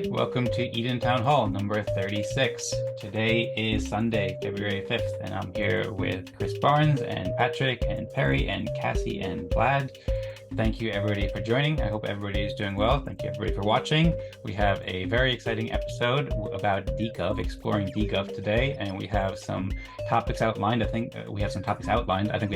everybody. Welcome to Eden Town Hall number 36. Today is Sunday, February 5th, and I'm here with Chris Barnes and Patrick and Perry and Cassie and Vlad. Thank you, everybody, for joining. I hope everybody is doing well. Thank you, everybody, for watching. We have a very exciting episode about dGov, exploring dGov today, and we have some topics outlined. I think we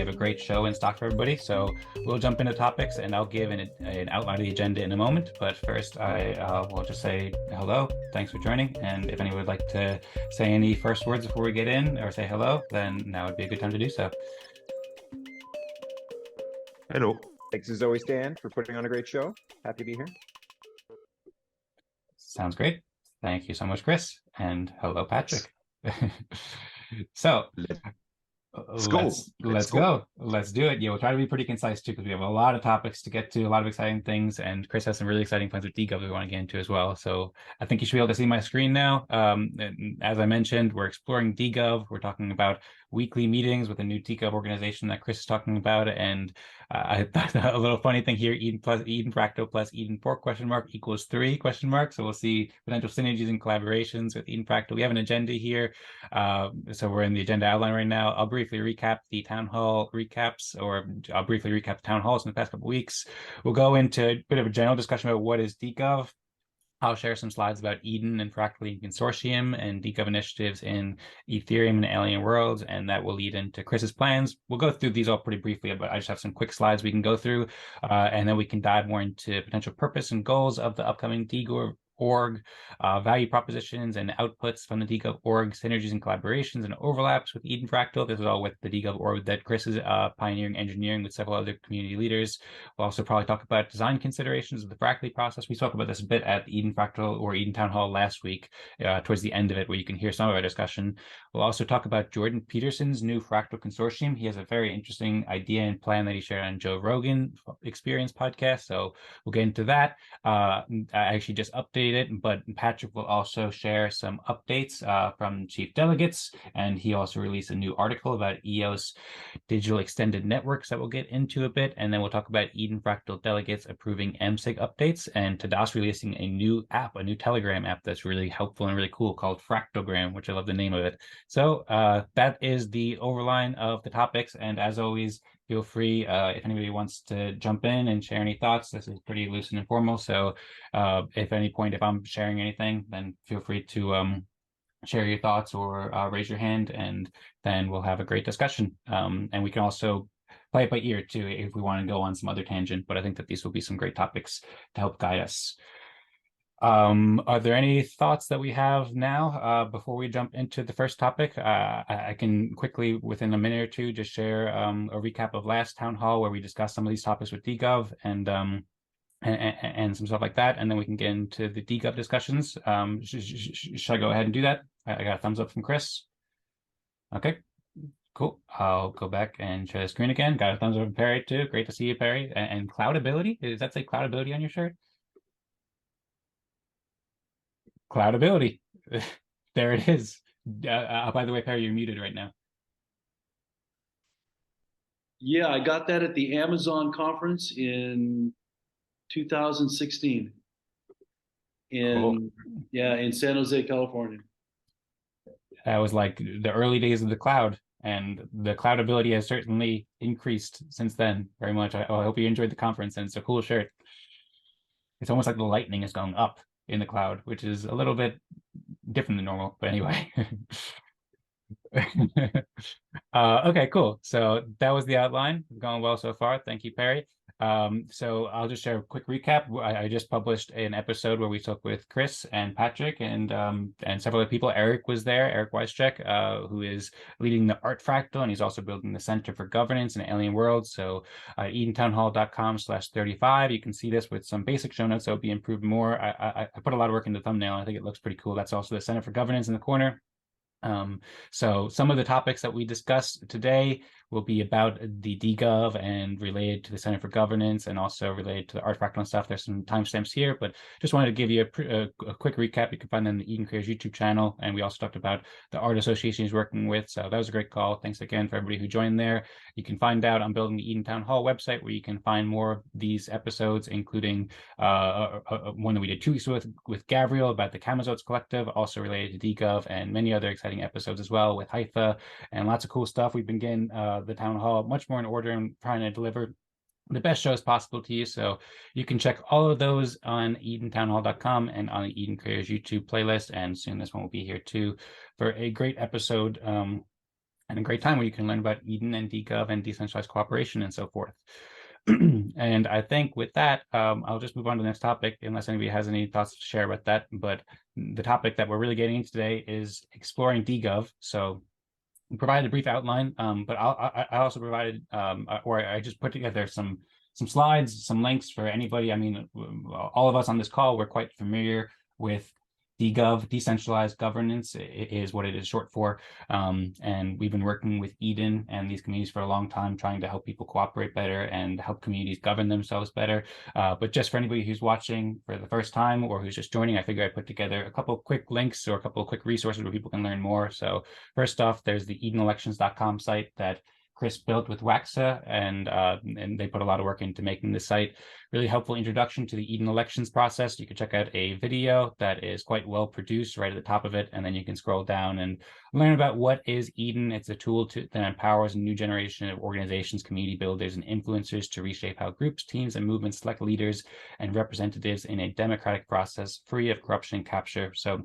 have a great show in stock for everybody, so we'll jump into topics, and I'll give an outline of the agenda in a moment. But first, I will just say hello. Thanks for joining, and if anyone would like to say any first words before we get in, or say hello, then now would be a good time to do so. Hello. Thanks as always, Dan, for putting on a great show. Happy to be here. Sounds great. Thank you so much, Chris. And hello, Patrick. So let's go. Let's do it. Yeah, we'll try to be pretty concise too, because we have a lot of topics to get to, a lot of exciting things, and Chris has some really exciting plans with dGov we want to get into as well. So I think you should be able to see my screen now. And as I mentioned, we're exploring dGov. We're talking about weekly meetings with a new dGov organization that Chris is talking about, and I thought a little funny thing here: Eden ƒractally plus Eden Fork equals 3 ? So we'll see potential synergies and collaborations with Eden ƒractally. We have an agenda here, so we're in the agenda outline right now. I'll briefly recap the town hall recaps, or I'll briefly recap the town halls in the past couple of weeks. We'll go into a bit of a general discussion about what is dGov. I'll share some slides about Eden and ƒractally Consortium and dGov initiatives in Ethereum and Alien Worlds, and that will lead into Chris's plans. We'll go through these all pretty briefly, but I just have some quick slides we can go through, and then we can dive more into potential purpose and goals of the upcoming dGov org, value propositions and outputs from the dGov org, synergies and collaborations and overlaps with Eden ƒractally. This is all with the dGov org that Chris is pioneering engineering with several other community leaders. We'll also probably talk about design considerations of the ƒractally process. We spoke about this a bit at Eden ƒractally or Eden Town Hall last week, towards the end of it, where you can hear some of our discussion. We'll also talk about Jordan Peterson's new ƒractally consortium. He has a very interesting idea and plan that he shared on Joe Rogan Experience podcast, so we'll get into that. I actually just updated it, but Patrick will also share some updates from chief delegates, and he also released a new article about EOS digital extended networks that we'll get into a bit, and then we'll talk about Eden ƒractally delegates approving MSIG updates, and Tadas releasing a new app, a new Telegram app that's really helpful and really cool called Fractogram, which I love the name of it. So that is the overline of the topics, and as always, feel free if anybody wants to jump in and share any thoughts. This is pretty loose and informal, so if at any point, if I'm sharing anything, then feel free to share your thoughts or raise your hand, and then we'll have a great discussion. And we can also play it by ear too if we want to go on some other tangent, but I think that these will be some great topics to help guide us. Are there any thoughts that we have now before we jump into the first topic? I can quickly, within a minute or two, just share a recap of last town hall where we discussed some of these topics with dGov and some stuff like that, and then we can get into the dGov discussions. Should I go ahead and do that? I got a thumbs up from Chris. Okay, cool. I'll go back and share the screen again. Got a thumbs up from Perry too. Great to see you, Perry. And cloudability, does that say cloudability on your shirt? Cloudability. There it is. By the way, Perry, you're muted right now. Yeah, I got that at the Amazon conference in 2016 in San Jose, California. That was like the early days of the cloud, and the cloudability has certainly increased since then very much. I hope you enjoyed the conference, and it's a cool shirt. It's almost like the lightning is going up in the cloud, which is a little bit different than normal, but anyway. Okay, cool. So that was the outline. Going well so far. Thank you, Perry. So I'll just share a quick recap. I just published an episode where we talked with Chris and Patrick and several other people. Eric was there, Eric Weischek, who is leading the Art Fractal, and he's also building the Center for Governance in Alien Worlds. So edentownhall.com/35. You can see this with some basic show notes that will be improved more. I put a lot of work in the thumbnail. I think it looks pretty cool. That's also the Center for Governance in the corner. So some of the topics that we discussed today will be about the dGov and related to the Center for Governance and also related to the art fractal and stuff. There's some timestamps here, but just wanted to give you a quick recap. You can find them on the Eden Creators YouTube channel. And we also talked about the art association he's working with. So that was a great call. Thanks again for everybody who joined there. You can find out I'm building the Eden Town Hall website where you can find more of these episodes, including one that we did 2 weeks with Gabriel about the Kamazotes Collective, also related to dGov, and many other exciting episodes as well with Haifa and lots of cool stuff. We've been getting the town hall much more in order and trying to deliver the best shows possible to you. So you can check all of those on edentownhall.com and on the Eden Creators YouTube playlist. And soon this one will be here too for a great episode and a great time where you can learn about Eden and dGov and decentralized cooperation and so forth. And I think with that, I'll just move on to the next topic, unless anybody has any thoughts to share about that. But the topic that we're really getting into today is exploring dGov. So we provided a brief outline, but I also provided, or I just put together some slides, some links for anybody. I mean, all of us on this call, we're quite familiar with dGov, decentralized governance is what it is short for. And we've been working with Eden and these communities for a long time, trying to help people cooperate better and help communities govern themselves better. But just for anybody who's watching for the first time or who's just joining, I figure I put together a couple of quick links or a couple of quick resources where people can learn more. So first off, there's the EdenElections.com site that Chris built with Waxa, and they put a lot of work into making this site. Really helpful introduction to the Eden elections process. You can check out a video that is quite well produced right at the top of it, and then you can scroll down and learn about what is Eden. It's a tool that empowers a new generation of organizations, community builders, and influencers to reshape how groups, teams, and movements select leaders and representatives in a democratic process free of corruption and capture. So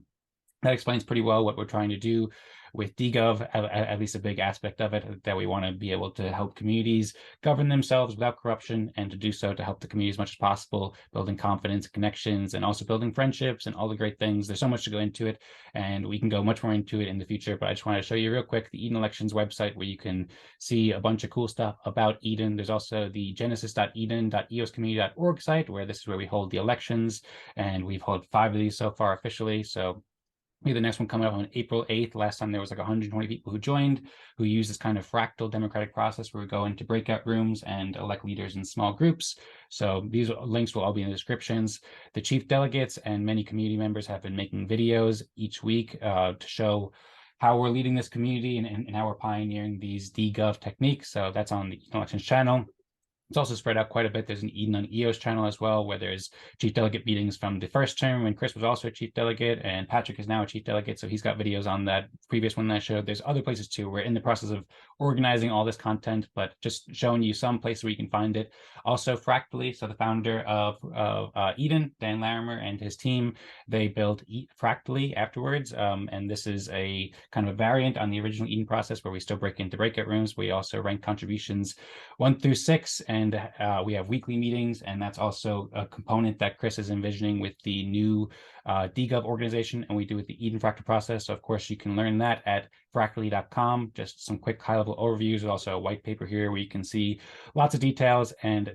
that explains pretty well what we're trying to do with dGov, at least a big aspect of it, that we want to be able to help communities govern themselves without corruption, and to do so to help the community as much as possible, building confidence, connections, and also building friendships and all the great things. There's so much to go into it, and we can go much more into it in the future, but I just want to show you real quick the Eden Elections website where you can see a bunch of cool stuff about Eden. There's also the genesis.eden.eoscommunity.org site, where this is where we hold the elections, and we've held 5 of these so far officially. So we have the next one coming up on April 8th. Last time there was like 120 people who joined, who use this kind of fractal democratic process where we go into breakout rooms and elect leaders in small groups. So these links will all be in the descriptions. The chief delegates and many community members have been making videos each week to show how we're leading this community and how we're pioneering these dGov techniques. So that's on the Elections channel. It's also spread out quite a bit. There's an Eden on EOS channel as well, where there's chief delegate meetings from the first term when Chris was also a chief delegate, and Patrick is now a chief delegate. So he's got videos on that previous one that I showed. There's other places too. We're in the process of organizing all this content, but just showing you some places where you can find it. Also, ƒractally, so the founder of Eden, Dan Larimer, and his team, they built ƒractally afterwards. And this is a kind of a variant on the original Eden process where we still break into breakout rooms. We also rank contributions 1 through 6, and we have weekly meetings, and that's also a component that Chris is envisioning with the new dGov organization, and we do with the Eden Fractal process. So of course you can learn that at ƒractally.com. Just some quick high-level overviews. There's also a white paper here where you can see lots of details, and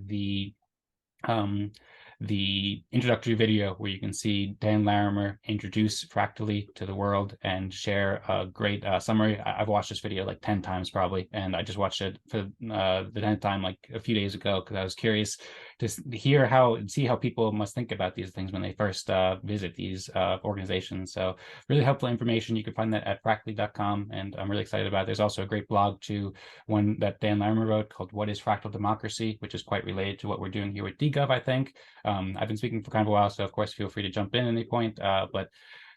the introductory video where you can see Dan Larimer introduce ƒractally to the world and share a great summary. I've watched this video like 10 times probably, and I just watched it for the 10th time like a few days ago because I was curious to hear see how people must think about these things when they first visit these organizations. So really helpful information. You can find that at ƒractally.com, and I'm really excited about it. There's also a great blog too, one that Dan Larimer wrote called What is Fractal Democracy, which is quite related to what we're doing here with dGov, I think. I've been speaking for kind of a while, so of course feel free to jump in at any point, but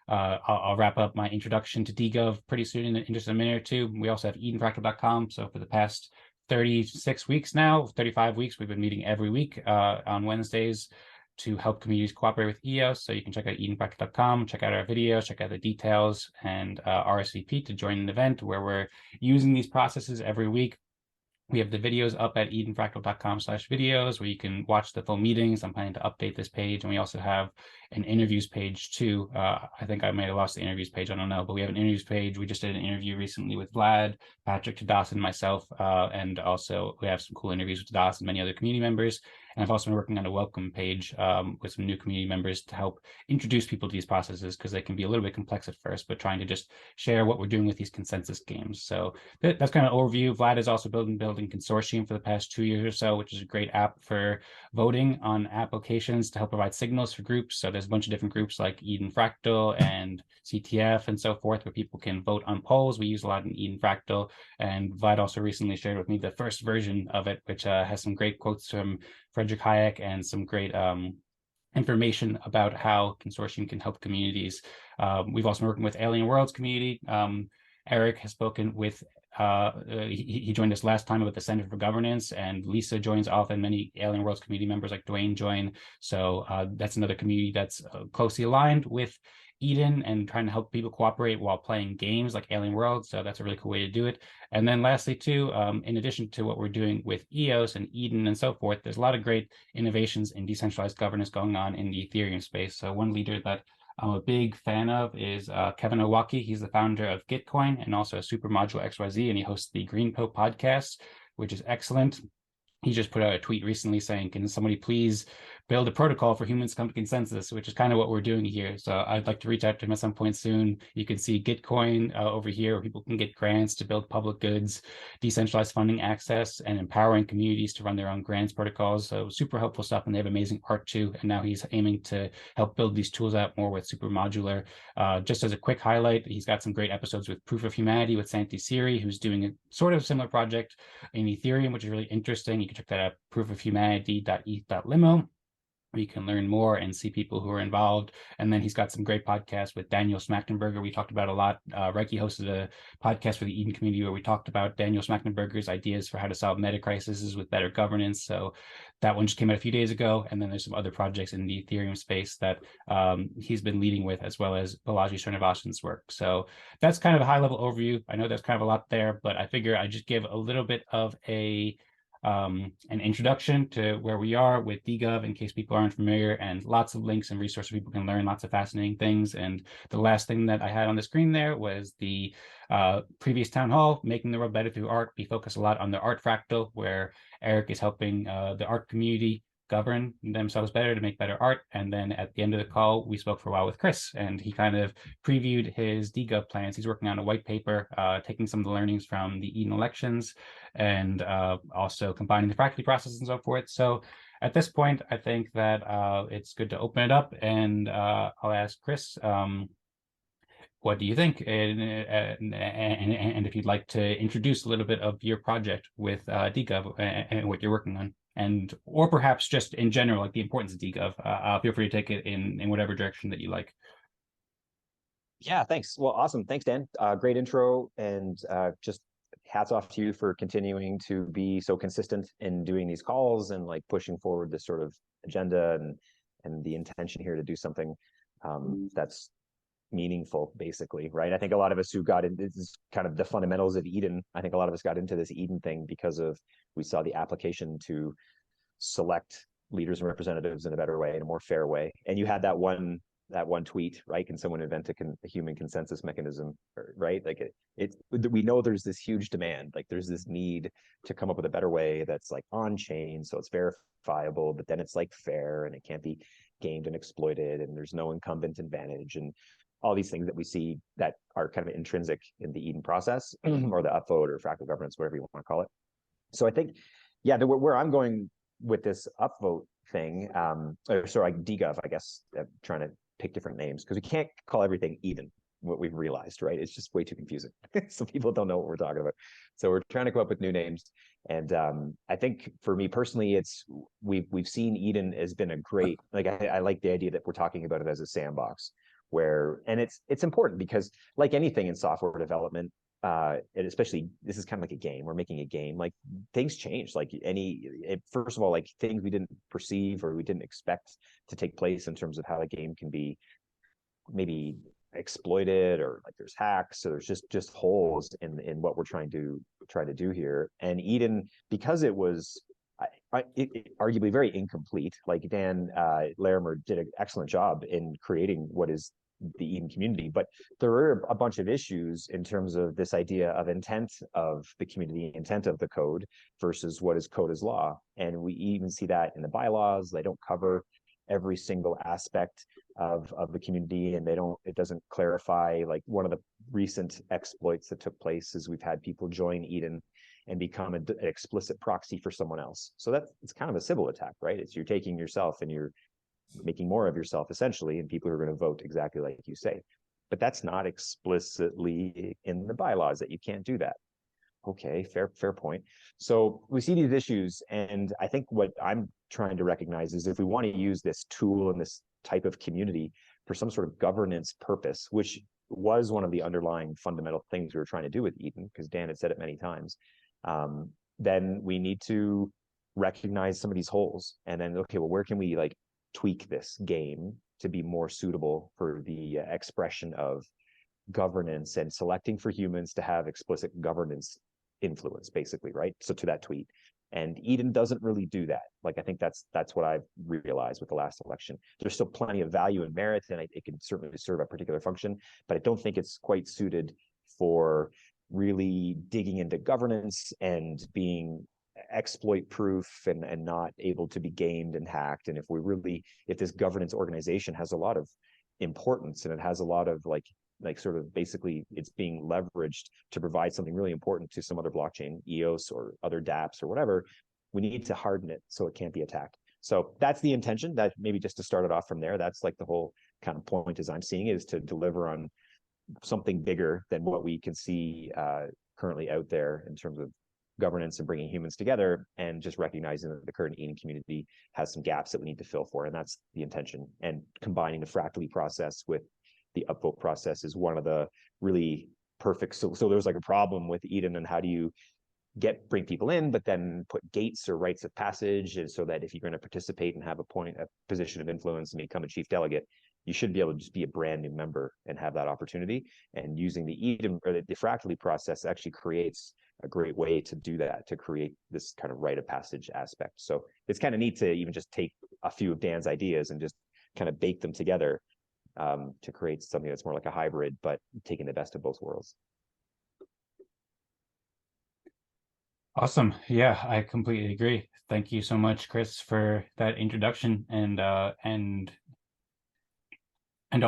I'll wrap up my introduction to dGov pretty soon in just a minute or two. We also have edenfractal.com. So for the past 36 weeks now, 35 weeks, we've been meeting every week on Wednesdays to help communities cooperate with EOS. So you can check out edenfractal.com, check out our videos, check out the details, and RSVP to join an event where we're using these processes every week. We have the videos up at edenfractal.com/videos where you can watch the full meetings. I'm planning to update this page. And we also have an interviews page too. I think I may have lost the interviews page. I don't know, but we have an interviews page. We just did an interview recently with Vlad, Patrick, Tadas, and myself. And also we have some cool interviews with Tadas and many other community members. And I've also been working on a welcome page with some new community members to help introduce people to these processes, because they can be a little bit complex at first, but trying to just share what we're doing with these consensus games. So that's kind of overview. Vlad has also building Consortium for the past 2 years or so, which is a great app for voting on applications to help provide signals for groups. So there's a bunch of different groups like Eden Fractal and CTF and so forth, where people can vote on polls. We use a lot in Eden Fractal, and Vlad also recently shared with me the first version of it, which has some great quotes from Friedrich Hayek and some great information about how consortium can help communities. We've also been working with Alien Worlds community. Eric has spoken with, he joined us last time about the Center for Governance, and Lisa joins often. Many Alien Worlds community members like Dwayne join. So that's another community that's closely aligned with Eden and trying to help people cooperate while playing games like Alien Worlds. So that's a really cool way to do it. And then lastly, too, in addition to what we're doing with EOS and Eden and so forth, there's a lot of great innovations in decentralized governance going on in the Ethereum space. So one leader that I'm a big fan of is Kevin Owocki. He's the founder of Gitcoin and also a Super Modular XYZ, and he hosts the Green Pill podcast, which is excellent. He just put out a tweet recently saying, can somebody please build a protocol for humans to come to consensus, which is kind of what we're doing here. So I'd like to reach out to him at some point soon. You can see Gitcoin over here, where people can get grants to build public goods, decentralized funding access, and empowering communities to run their own grants protocols. So super helpful stuff, and they have amazing art too. And now he's aiming to help build these tools out more with Super Modular. Just as a quick highlight, he's got some great episodes with Proof of Humanity with Santi Siri, who's doing a sort of similar project in Ethereum, which is really interesting. You can check that out, proofofhumanity.eth.limo. where you can learn more and see people who are involved. And then he's got some great podcasts with Daniel Smachtenberger. We talked about a lot. Reiki hosted a podcast for the Eden community where we talked about Daniel Smachtenberger's ideas for how to solve meta crises with better governance. So that one just came out a few days ago. And then there's some other projects in the Ethereum space that he's been leading with, as well as Balaji Srinivasan's work. So that's kind of a high level overview. I know there's kind of a lot there, but I figure I just give a little bit of an introduction to where we are with dGov in case people aren't familiar, and lots of links and resources people can learn lots of fascinating things. And the last thing that I had on the screen there was the previous town hall, Making the World Better Through Art. We focus a lot on the art fractal, where Eric is helping the art community govern themselves better to make better art. And then at the end of the call, we spoke for a while with Chris, and he kind of previewed his dGov plans. He's working on a white paper, taking some of the learnings from the Eden elections, and also combining the ƒractally process and so forth. So at this point, I think that it's good to open it up, and I'll ask Chris, what do you think? And if you'd like to introduce a little bit of your project with dGov and what you're working on, and or perhaps just in general, like the importance of dGov. Feel free to take it in whatever direction that you like. Yeah, thanks. Well, awesome. Thanks, Dan. Great intro, and just hats off to you for continuing to be so consistent in doing these calls and like pushing forward this sort of agenda and the intention here to do something that's meaningful, basically, right? I think a lot of us who got into this kind of the fundamentals of Eden, I think a lot of us got into this Eden thing because of we saw the application to select leaders and representatives in a better way, in a more fair way. And you had that one tweet, right? Can someone invent a human consensus mechanism, right? Like we know there's this huge demand, like there's this need to come up with a better way that's like on chain, so it's verifiable, but then it's like fair and it can't be gamed and exploited, and there's no incumbent advantage, and all these things that we see that are kind of intrinsic in the Eden process or the upvote or fractal governance, whatever you want to call it. So I think, yeah, where I'm going with this upvote thing, or sorry, dGov, I guess, trying to pick different names because we can't call everything Eden. What we've realized, right? It's just way too confusing. So people don't know what we're talking about. So we're trying to come up with new names. And I think for me personally, we've seen Eden has been a great, like I like the idea that we're talking about it as a sandbox where, and it's important because like anything in software development, and especially this is kind of like a game, we're making a game, like things change, like first of all, like things we didn't perceive or we didn't expect to take place in terms of how a game can be maybe exploited, or like there's hacks, so there's just holes in what we're trying to do here. And Eden, because it was arguably very incomplete, like Dan Larimer did an excellent job in creating what is the Eden community. But there are a bunch of issues in terms of this idea of intent of the community, intent of the code versus what is code as law. And we even see that in the bylaws. They don't cover every single aspect of the community, and it doesn't clarify. Like, one of the recent exploits that took place is we've had people join Eden and become an explicit proxy for someone else. So it's kind of a civil attack, right? It's you're taking yourself and you're making more of yourself essentially, and people are going to vote exactly like you say. But that's not explicitly in the bylaws, that you can't do that. Okay, fair point. So we see these issues, and I think what I'm trying to recognize is if we want to use this tool and this type of community for some sort of governance purpose, which was one of the underlying fundamental things we were trying to do with Eden, because Dan had said it many times, then we need to recognize some of these holes, and then, okay, well, where can we like tweak this game to be more suitable for the expression of governance and selecting for humans to have explicit governance influence, basically, right? So to that tweet. And Eden doesn't really do that. Like, I think that's what I've realized with the last election. There's still plenty of value and merit, and it can certainly serve a particular function, but I don't think it's quite suited for really digging into governance and being exploit proof and not able to be gamed and hacked. And if this governance organization has a lot of importance, and it has a lot of like sort of basically it's being leveraged to provide something really important to some other blockchain, EOS or other dApps or whatever, we need to harden it so it can't be attacked. So that's the intention. That maybe just to start it off from there, that's like the whole kind of point as I'm seeing it, is to deliver on something bigger than what we can see currently out there in terms of governance and bringing humans together, and just recognizing that the current Eden community has some gaps that we need to fill for. And that's the intention. And combining the ƒractally process with the upvote process is one of the really perfect. So there's like a problem with Eden, and how do you bring people in, but then put gates or rites of passage, and so that if you're going to participate and have a position of influence and become a chief delegate, you should be able to just be a brand new member and have that opportunity. And using the Eden or the ƒractally process actually creates a great way to do that, to create this kind of rite of passage aspect. So it's kind of neat to even just take a few of Dan's ideas and just kind of bake them together to create something that's more like a hybrid, but taking the best of both worlds. Awesome. Yeah, I completely agree. Thank you so much, Chris, for that introduction and all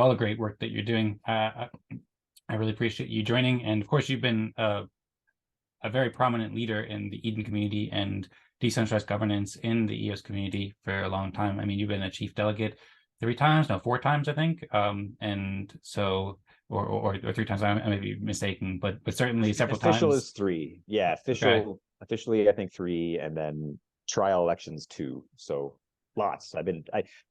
the great work that you're doing. I really appreciate you joining. And of course, you've been a very prominent leader in the Eden community and decentralized governance in the EOS community for a long time. I mean, you've been a chief delegate 4 times, I think. And so, or 3 times, I may be mistaken, but certainly several times. Official is 3. Yeah, officially, I think 3, and then trial elections 2. So lots.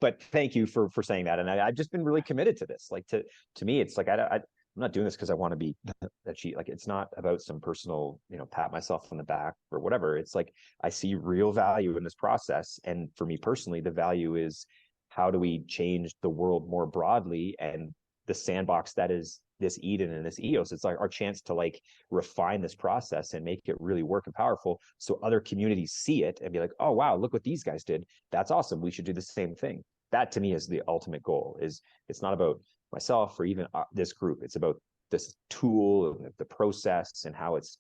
But thank you for saying that. And I've just been really committed to this. Like to me, it's like I'm not doing this because I want to be that cheat. Like, it's not about some personal, pat myself on the back or whatever. It's like I see real value in this process, and for me personally, the value is, how do we change the world more broadly? And the sandbox that is this Eden and this EOS, it's like our chance to like refine this process and make it really work and powerful, so other communities see it and be like, oh wow, look what these guys did. That's awesome. We should do the same thing. That to me is the ultimate goal. Is it's not about myself or even this group. It's about this tool, the process, and how it's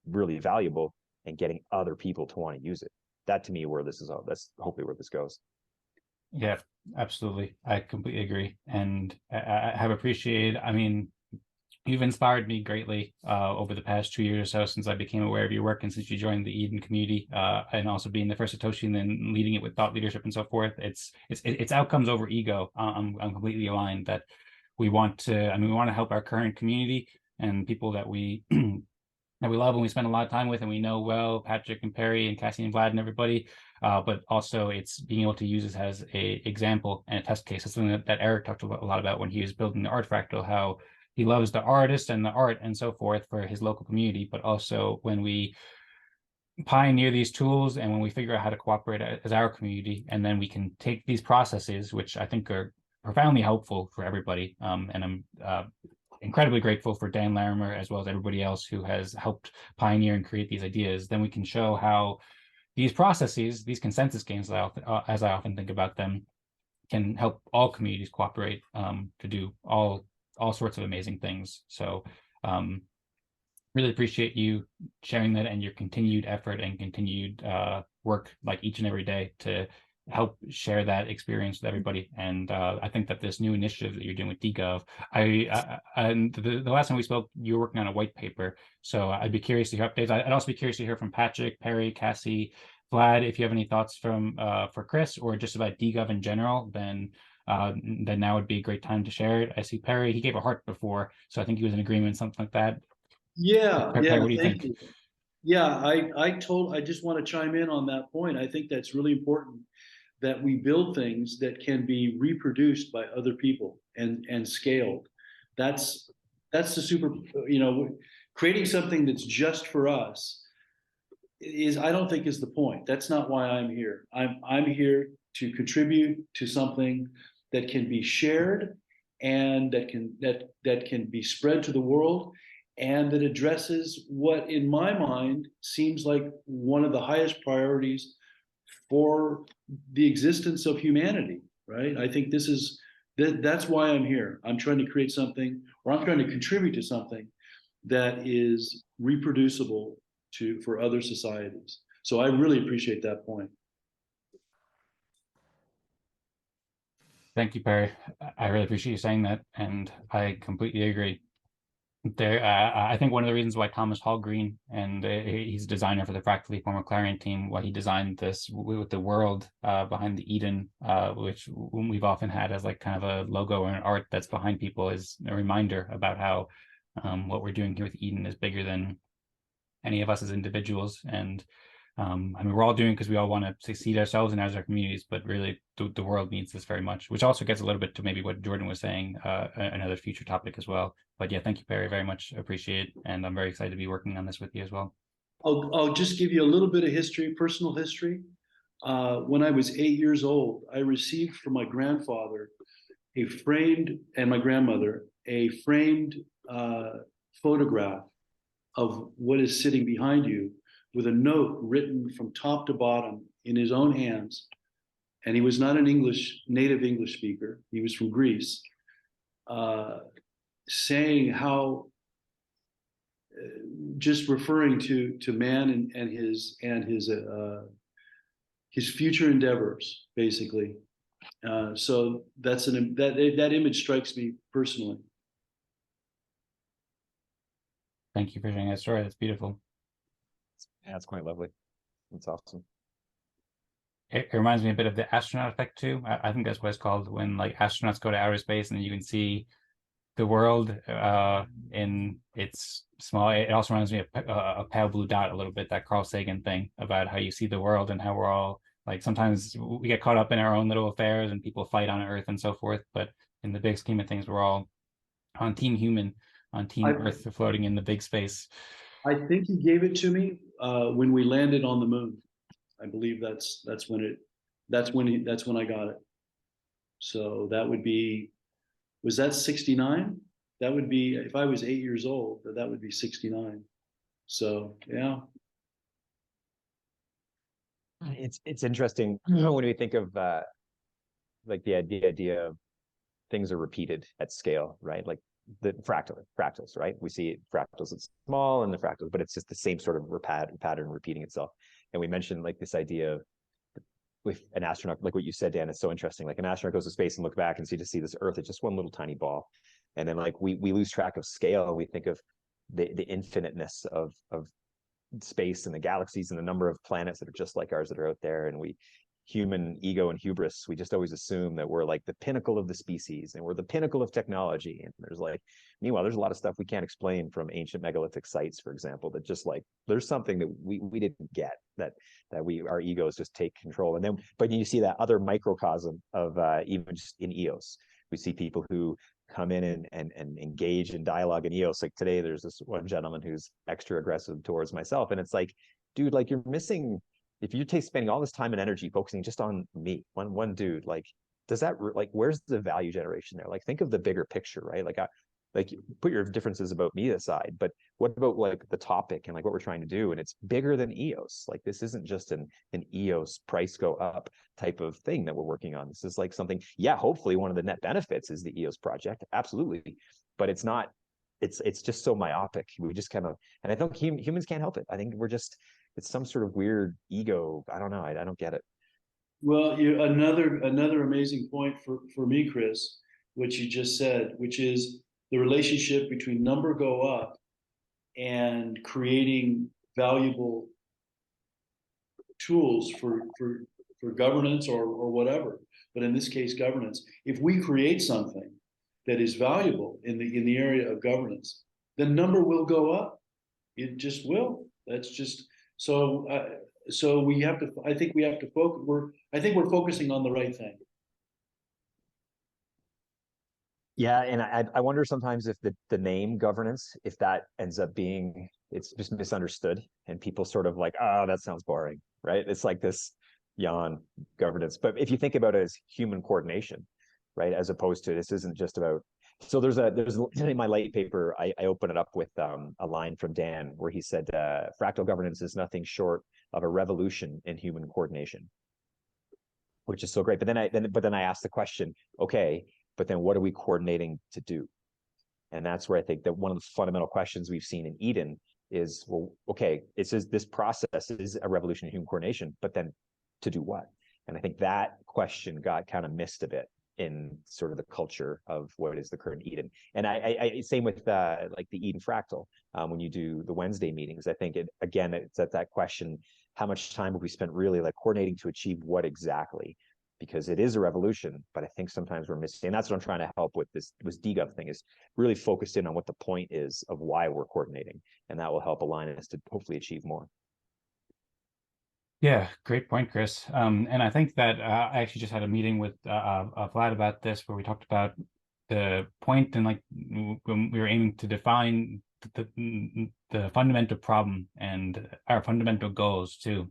really valuable, and getting other people to want to use it. That to me, that's hopefully where this goes. Yeah, absolutely. I completely agree. And I have appreciated, I mean, you've inspired me greatly over the past 2 years or so, since I became aware of your work and since you joined the Eden community, and also being the first Satoshi and then leading it with thought leadership and so forth. It's outcomes over ego. I'm completely aligned that we want to help our current community and people that we that we love and we spend a lot of time with and we know well, Patrick and Perry and Cassie and Vlad and everybody. But also it's being able to use this as a example and a test case. It's something that Eric talked a lot about when he was building the art fractal, how he loves the artist and the art and so forth for his local community. But also when we pioneer these tools and when we figure out how to cooperate as our community, and then we can take these processes, which I think are profoundly helpful for everybody. And I'm incredibly grateful for Dan Larimer, as well as everybody else who has helped pioneer and create these ideas. Then we can show how these processes, these consensus games, as I often think about them, can help all communities cooperate to do all sorts of amazing things. So really appreciate you sharing that and your continued effort and continued work like each and every day to help share that experience with everybody. And I think that this new initiative that you're doing with dGov, and the last time we spoke, you were working on a white paper. So I'd be curious to hear updates. I'd also be curious to hear from Patrick, Perry, Cassie, Vlad, if you have any thoughts from for Chris or just about dGov in general, then now would be a great time to share it. I see Perry, he gave a heart before, so I think he was in agreement, something like that. Yeah, Perry, what do you think? you. Yeah, I just want to chime in on that point. I think that's really important that we build things that can be reproduced by other people and scaled. That's the super, creating something that's just for us I don't think is the point. That's not why I'm here. I'm here to contribute to something that can be shared and that can be spread to the world, and that addresses what in my mind seems like one of the highest priorities for the existence of humanity, right? I think that's why I'm here. I'm trying to create something, or I'm trying to contribute to something that is reproducible for other societies. So I really appreciate that point. Thank you, Perry. I really appreciate you saying that, and I completely agree. I think one of the reasons why Thomas Hallgreen, and he's a designer for the ƒractally former Clarion team, why he designed this with the world behind the Eden, which we've often had as like kind of a logo or an art that's behind people, is a reminder about how what we're doing here with Eden is bigger than any of us as individuals. And I mean, we're all doing it because we all want to succeed ourselves and as our communities, but really the world needs this very much, which also gets a little bit to maybe what Jordan was saying, another future topic as well. But yeah, thank you, Perry, very much appreciate it. And I'm very excited to be working on this with you as well. I'll just give you a little bit of history, personal history. When I was 8 years old, I received from my grandfather and my grandmother, a framed photograph of what is sitting behind you, with a note written from top to bottom in his own hands. And he was not an native English speaker. He was from Greece, saying how, just referring to man and his future endeavors, basically. So that image strikes me personally. Thank you for sharing that story. That's beautiful. Yeah, it's quite lovely. That's awesome. It reminds me a bit of the astronaut effect too. I think that's what it's called, when like astronauts go to outer space and you can see the world in its small. It also reminds me of a pale blue dot a little bit, that Carl Sagan thing about how you see the world and how we're all like, sometimes we get caught up in our own little affairs and people fight on Earth and so forth. But in the big scheme of things, we're all on Team Human, on Team Earth, floating in the big space. I think he gave it to me when we landed on the moon. I believe that's when I got it. So that would be, was that 69? That would be, if I was 8 years old, that would be 69. So yeah. It's interesting when we think of like the idea of things are repeated at scale, right? Like the fractals, right? We see fractals at small and the fractals, but it's just the same sort of pattern repeating itself. And we mentioned like this idea of with an astronaut, like what you said, Dan, it's so interesting. Like an astronaut goes to space and look back and see this Earth, it's just one little tiny ball. And then like we lose track of scale. We think of the infiniteness of space and the galaxies and the number of planets that are just like ours that are out there. And human ego and hubris, we just always assume that we're like the pinnacle of the species and we're the pinnacle of technology. And meanwhile, there's a lot of stuff we can't explain from ancient megalithic sites, for example, that just like, there's something that we didn't get, that our egos just take control. And then, but you see that other microcosm of even just in EOS, we see people who come in and engage in dialogue in EOS. Like today, there's this one gentleman who's extra aggressive towards myself. And it's like, dude, like you're missing, if you take spending all this time and energy focusing just on me, one dude, like, does that, like, where's the value generation there? Like, think of the bigger picture, right? Like like put your differences about me aside, but what about like the topic and like what we're trying to do? And it's bigger than EOS. Like this isn't just an EOS price go up type of thing that we're working on. This is like something, yeah, hopefully one of the net benefits is the EOS project. Absolutely. But it's not, it's just so myopic. We just kind of, and I think humans can't help it. I think we're just, it's some sort of weird ego. I don't know. I don't get it. Well, another amazing point for me, Chris, what you just said, which is the relationship between number go up and creating valuable tools for governance or whatever. But in this case, governance. If we create something that is valuable in the area of governance, the number will go up. It just will. That's just so. So we have to. I think we have to focus. I think we're focusing on the right thing. Yeah, and I wonder sometimes if the name governance, if that ends up being, it's just misunderstood and people sort of like, oh, that sounds boring, right? It's like this yawn governance. But if you think about it as human coordination, right, as opposed to this isn't just about. So there's in my late paper, I open it up with a line from Dan where he said, fractal governance is nothing short of a revolution in human coordination, which is so great. But then I asked the question, okay, but then what are we coordinating to do? And that's where I think that one of the fundamental questions we've seen in Eden is, well, okay, it says this process is a revolution in human coordination, but then to do what? And I think that question got kind of missed a bit in sort of the culture of what is the current Eden. And I same with like the Eden Fractal, when you do the Wednesday meetings, I think it's at that question, how much time have we spent really like coordinating to achieve what exactly? Because it is a revolution, but I think sometimes we're missing. And that's what I'm trying to help with this dGov thing, is really focused in on what the point is of why we're coordinating. And that will help align us to hopefully achieve more. Yeah, great point, Chris. And I think that I actually just had a meeting with Vlad about this, where we talked about the point and like when we were aiming to define the fundamental problem and our fundamental goals too.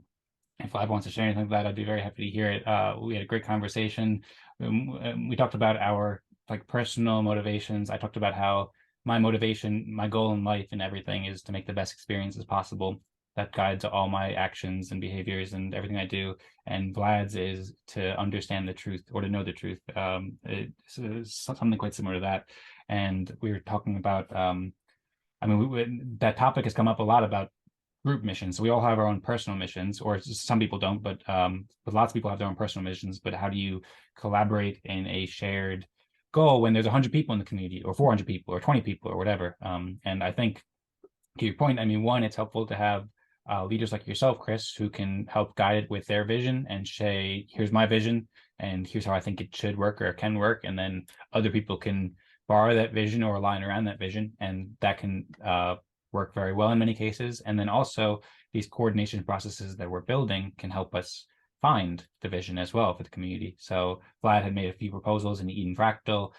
If Vlad wants to share anything like that, I'd be very happy to hear it. We had a great conversation. We talked about our like personal motivations. I talked about how my motivation, my goal in life and everything is to make the best experiences possible. That guides all my actions and behaviors and everything I do. And Vlad's is to understand the truth or to know the truth. It's something quite similar to that. And we were talking about, that topic has come up a lot about group missions. So we all have our own personal missions, or some people don't, but lots of people have their own personal missions. But how do you collaborate in a shared goal when there's 100 people in the community, or 400 people, or 20 people, or whatever? And I think, to your point, one, it's helpful to have leaders like yourself, Chris, who can help guide it with their vision and say, here's my vision, and here's how I think it should work or can work. And then other people can borrow that vision or align around that vision, and that can work very well in many cases. And then also these coordination processes that we're building can help us find the vision as well for the community. So Vlad had made a few proposals in Eden Fractal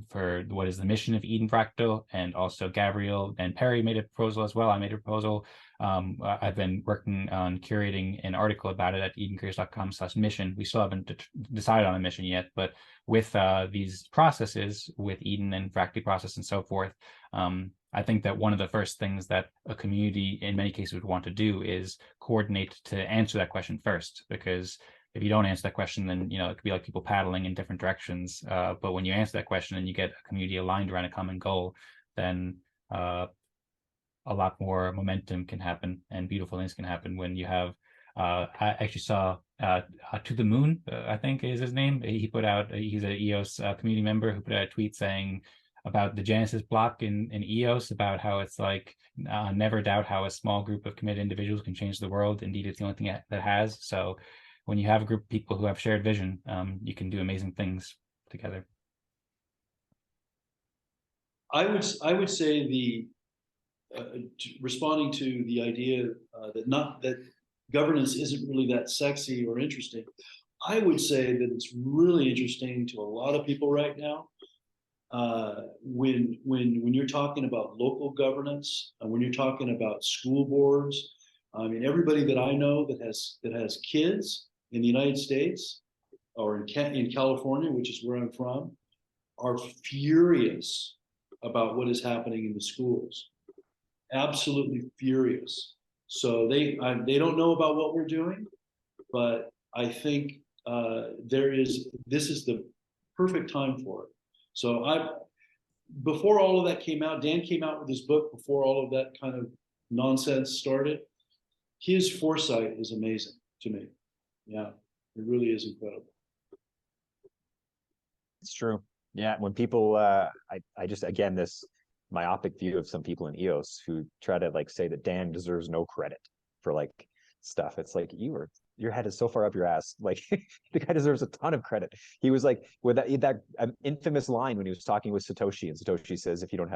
for what is the mission of Eden Fractal, and also Gabriel and Perry made a proposal as well. I made a proposal. I've been working on curating an article about it at edencurious.com/mission. We still haven't decided on a mission yet, but with these processes, with Eden and Fractally process and so forth, I think that one of the first things that a community in many cases would want to do is coordinate to answer that question first, because if you don't answer that question, then it could be like people paddling in different directions. But when you answer that question and you get a community aligned around a common goal, then a lot more momentum can happen and beautiful things can happen when you have. I actually saw To the Moon, I think is his name. He put out, he's an EOS community member who put out a tweet saying about the Genesis block in EOS, about how it's like, never doubt how a small group of committed individuals can change the world. Indeed, it's the only thing that has. So when you have a group of people who have shared vision, you can do amazing things together. I would say responding to the idea that governance isn't really that sexy or interesting, I would say that it's really interesting to a lot of people right now. When you're talking about local governance, and when you're talking about school boards, everybody that I know that has kids in the United States or in California, which is where I'm from, are furious about what is happening in the schools. Absolutely furious. So they don't know about what we're doing, but I think this is the perfect time for it. So before all of that came out, Dan came out with his book before all of that kind of nonsense started. His foresight is amazing to me. Yeah, it really is incredible. It's true. Yeah, when people, I just, again, this myopic view of some people in EOS who try to like say that Dan deserves no credit for like stuff. It's like, your head is so far up your ass. Like the guy deserves a ton of credit. He was like with that infamous line when he was talking with Satoshi, and Satoshi says, if you don't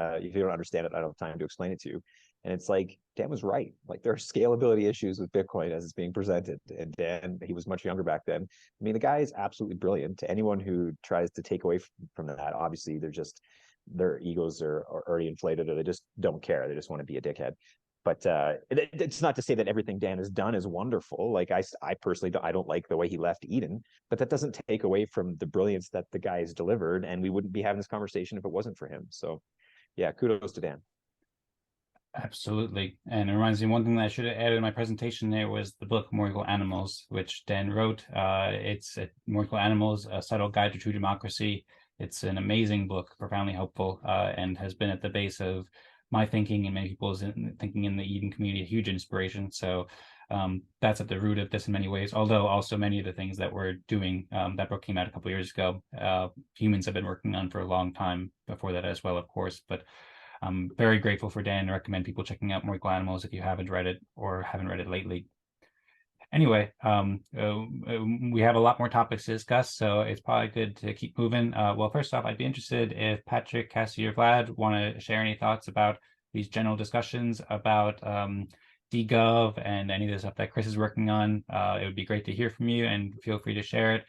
understand it, I don't have time to explain it to you. And it's like, Dan was right. Like there are scalability issues with Bitcoin as it's being presented. And Dan, he was much younger back then. I mean, the guy is absolutely brilliant. To anyone who tries to take away from that, obviously their egos are already inflated, or they just don't care. They just want to be a dickhead. But it's not to say that everything Dan has done is wonderful. Like I personally don't like the way he left Eden, but that doesn't take away from the brilliance that the guy has delivered. And we wouldn't be having this conversation if it wasn't for him. So yeah, kudos to Dan. Absolutely. And it reminds me, one thing that I should have added in my presentation there was the book More Equal Animals, which Dan wrote. It's More Equal Animals, A Subtle Guide to True Democracy. It's an amazing book, profoundly helpful, and has been at the base of my thinking and many people's thinking in the Eden community, a huge inspiration. So that's at the root of this in many ways, although also many of the things that we're doing, that book came out a couple of years ago, humans have been working on for a long time before that as well, of course. But I'm very grateful for Dan and recommend people checking out More Equal Animals if you haven't read it or haven't read it lately. Anyway, we have a lot more topics to discuss, so it's probably good to keep moving. Well, first off, I'd be interested if Patrick, Cassie, or Vlad want to share any thoughts about these general discussions about dGov and any of the stuff that Chris is working on. It would be great to hear from you, and feel free to share it.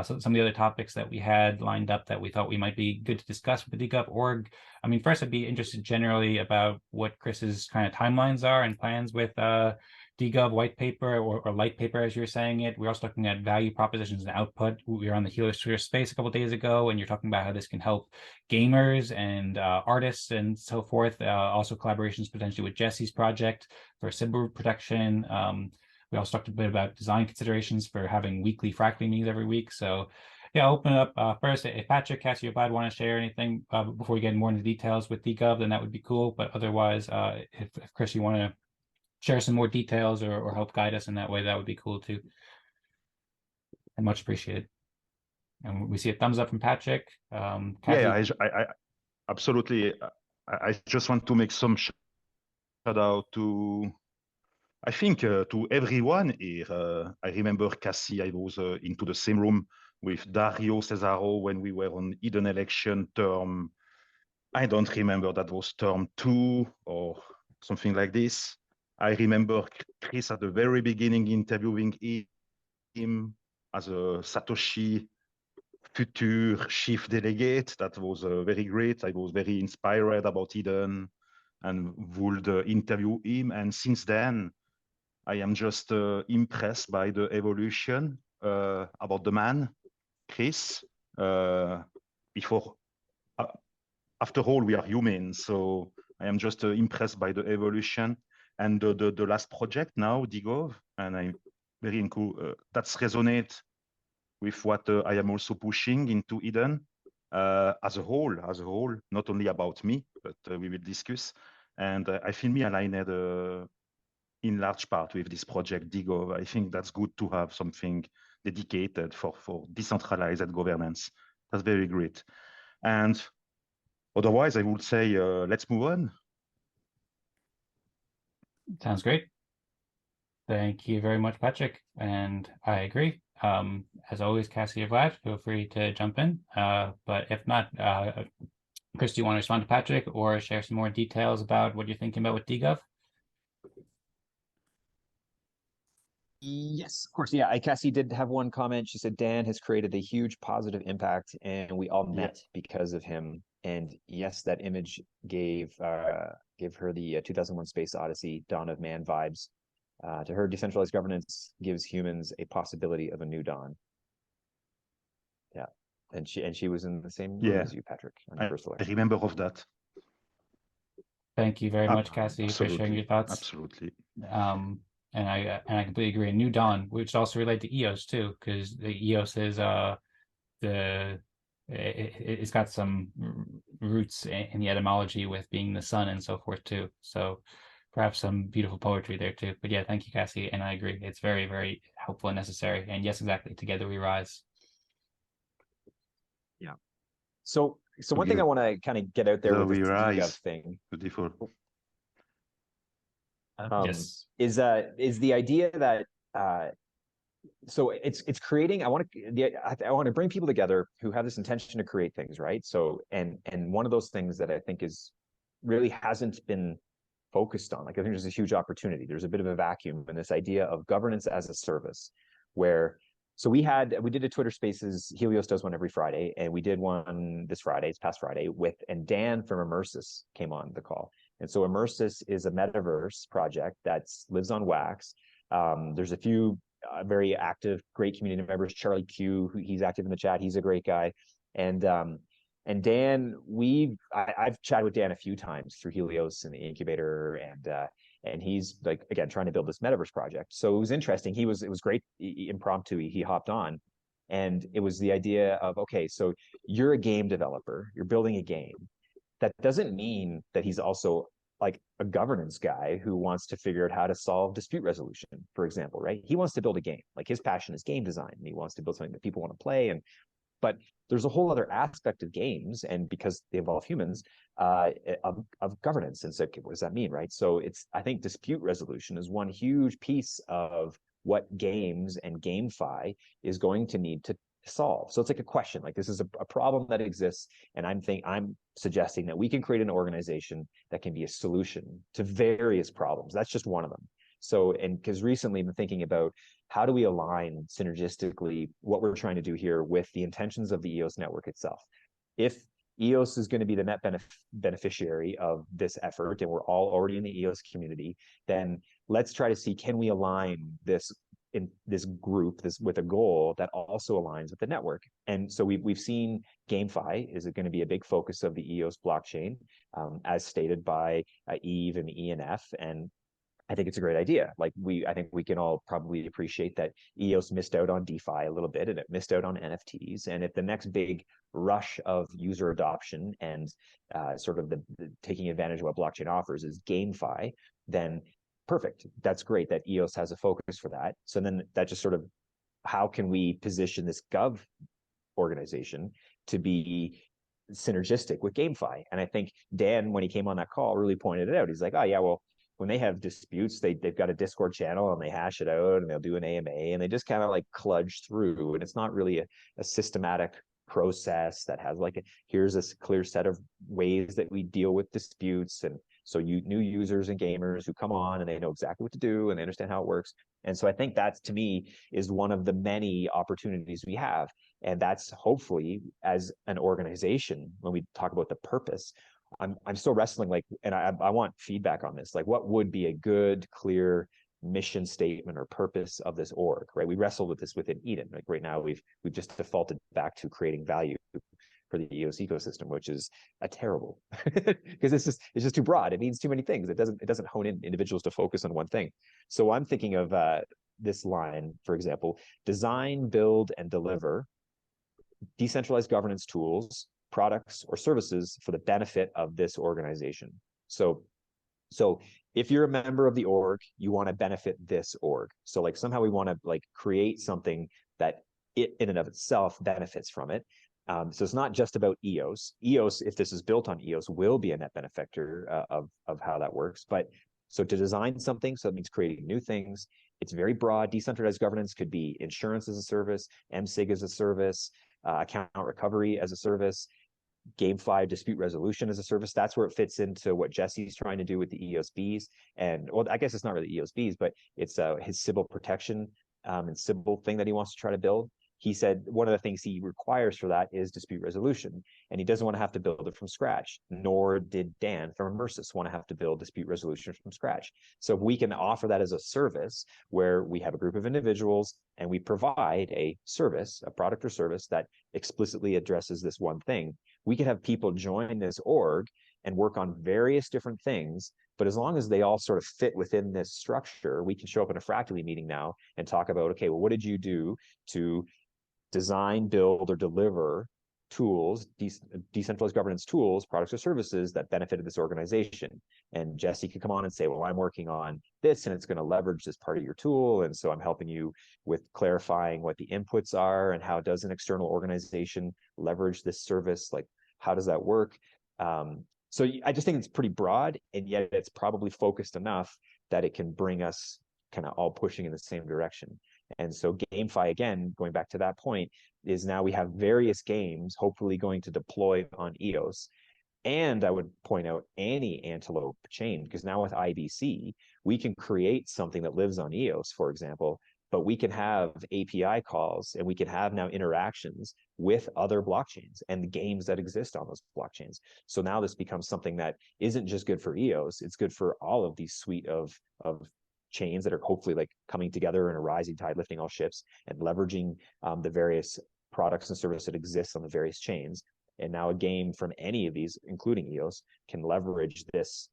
So some of the other topics that we had lined up that we thought we might be good to discuss with the dGov org. I mean, first, I'd be interested generally about what Chris's kind of timelines are and plans with dGov white paper or light paper, as you're saying it. We're also looking at value propositions and output. We were on the Heliosphere space a couple of days ago, and you're talking about how this can help gamers and artists and so forth. Also collaborations potentially with Jesse's project for SIB protection. We also talked a bit about design considerations for having weekly ƒractally meetings every week. So yeah, I'll open it up first. If Patrick, Cassie, or Vlad want to share anything before we get more into details with dGov, then that would be cool. But otherwise, if Chris, you want to share some more details or help guide us in that way, that would be cool too. And much appreciated. And we see a thumbs up from Patrick. Yeah, I absolutely. I just want to make some shout out to, I think, to everyone here. I remember Cassie, I was into the same room with Dario Cesaro when we were on Eden election term. I don't remember, that was term 2 or something like this. I remember Chris at the very beginning interviewing him as a Satoshi future chief delegate. That was very great. I was very inspired about Eden and would interview him. And since then, I am just impressed by the evolution about the man, Chris. After all, we are humans, so I am just impressed by the evolution. And the last project now, dGov, and I'm very cool. That's resonate with what I am also pushing into Eden as a whole, not only about me, but we will discuss. And I feel me aligned in large part with this project dGov. I think that's good to have something dedicated for decentralized governance. That's very great. And otherwise, I would say let's move on. Sounds great. Thank you very much, Patrick. And I agree. As always, Cassie or Vlad, feel free to jump in. But if not, Chris, do you want to respond to Patrick or share some more details about what you're thinking about with dGov? Yes, of course. Yeah, Cassie did have one comment. She said, Dan has created a huge positive impact and we all met because of him. And yes, that image gave her the 2001 Space Odyssey, Dawn of Man vibes. To her, decentralized governance gives humans a possibility of a new dawn. Yeah, and she was in the same room as you, Patrick, on your first election. I remember of that. Thank you very much, Cassie, for sharing your thoughts. Absolutely. And I completely agree. And New Dawn, which also relate to EOS too, because the EOS is it's got some roots in the etymology with being the sun and so forth too. So perhaps some beautiful poetry there too. But yeah, thank you, Cassie. And I agree. It's very, very helpful and necessary. And yes, exactly. Together we rise. Yeah. So one thing I want to kind of get out there with this dGov thing. Beautiful. Yes. Is the idea that so it's creating. I want to bring people together who have this intention to create things, right? So and one of those things that I think is really hasn't been focused on. Like, I think there's a huge opportunity. There's a bit of a vacuum in this idea of governance as a service, where so we did a Twitter Spaces. Helios does one every Friday, and we did one this past Friday, and Dan from Immersis came on the call. And so Immersis is a metaverse project that lives on Wax. There's a few very active, great community members. Charlie Q, he's active in the chat. He's a great guy. And Dan, I've chatted with Dan a few times through Helios and the incubator, and he's like, again, trying to build this metaverse project. So it was interesting. It was great, impromptu. He hopped on, and it was the idea of, okay, so you're a game developer, you're building a game. That doesn't mean that he's also like a governance guy who wants to figure out how to solve dispute resolution, for example, right? He wants to build a game. Like, his passion is game design, and he wants to build something that people want to play. But there's a whole other aspect of games, and because they involve humans, of governance. And so, okay, what does that mean, right? So I think dispute resolution is one huge piece of what games and GameFi is going to need to solve. So it's like a question, like, this is a problem that exists, and I'm suggesting that we can create an organization that can be a solution to various problems. That's just one of them. So, and because recently I've been thinking about how do we align synergistically what we're trying to do here with the intentions of the EOS network itself. If EOS is going to be the net beneficiary of this effort, and we're all already in the EOS community, then let's try to see, can we align this group with a goal that also aligns with the network. And so we've seen GameFi is going to be a big focus of the EOS blockchain, as stated by Eve and ENF. And I think it's a great idea. Like, I think we can all probably appreciate that EOS missed out on DeFi a little bit, and it missed out on NFTs. And if the next big rush of user adoption and sort of the taking advantage of what blockchain offers is GameFi, then perfect. That's great that EOS has a focus for that. So then that just sort of, how can we position this Gov organization to be synergistic with GameFi? And I think Dan, when he came on that call, really pointed it out. He's like, oh yeah, well, when they have disputes, they've got a Discord channel, and they hash it out, and they'll do an AMA, and they just kind of like kludge through. And it's not really a systematic process that has like here's a clear set of ways that we deal with disputes. And so new users and gamers who come on, and they know exactly what to do, and they understand how it works. And so I think that, to me, is one of the many opportunities we have. And that's hopefully, as an organization, when we talk about the purpose, I'm still wrestling, like, and I want feedback on this. Like, what would be a good, clear mission statement or purpose of this org, right? We wrestled with this within Eden. Like, right now, we've just defaulted back to creating value for the EOS ecosystem, which is a terrible, because it's just too broad. It means too many things. It doesn't hone in individuals to focus on one thing. So I'm thinking of this line, for example: design, build, and deliver decentralized governance tools, products, or services for the benefit of this organization. So if you're a member of the org, you want to benefit this org. So like, somehow we want to like create something that it in and of itself benefits from it. So it's not just about EOS. EOS, if this is built on EOS, will be a net benefactor of how that works. But so to design something, so that means creating new things. It's very broad. Decentralized governance could be insurance as a service, MSIG as a service, account recovery as a service, GameFi dispute resolution as a service. That's where it fits into what Jesse's trying to do with the EOSBs. And, well, I guess it's not really EOSBs, but it's his Sybil protection and Sybil thing that he wants to try to build. He said one of the things he requires for that is dispute resolution, and he doesn't want to have to build it from scratch, nor did Dan from Immersis want to have to build dispute resolution from scratch. So if we can offer that as a service, where we have a group of individuals and we provide a service, a product or service that explicitly addresses this one thing, we can have people join this org and work on various different things. But as long as they all sort of fit within this structure, we can show up in a ƒractally meeting now and talk about, okay, well, what did you do to design, build, or deliver tools, decentralized governance tools, products or services that benefited this organization? And Jesse could come on and say, well, I'm working on this and it's going to leverage this part of your tool. And so I'm helping you with clarifying what the inputs are and how does an external organization leverage this service? Like, how does that work? So I just think it's pretty broad, and yet it's probably focused enough that it can bring us kind of all pushing in the same direction. And so GameFi, again, going back to that point, is now we have various games hopefully going to deploy on EOS. And I would point out any Antelope chain, because now with IBC, we can create something that lives on EOS, for example, but we can have API calls and we can have now interactions with other blockchains and the games that exist on those blockchains. So now this becomes something that isn't just good for EOS, it's good for all of these suite of chains that are hopefully like coming together in a rising tide, lifting all ships, and leveraging the various products and services that exist on the various chains. And now a game from any of these, including EOS, can leverage this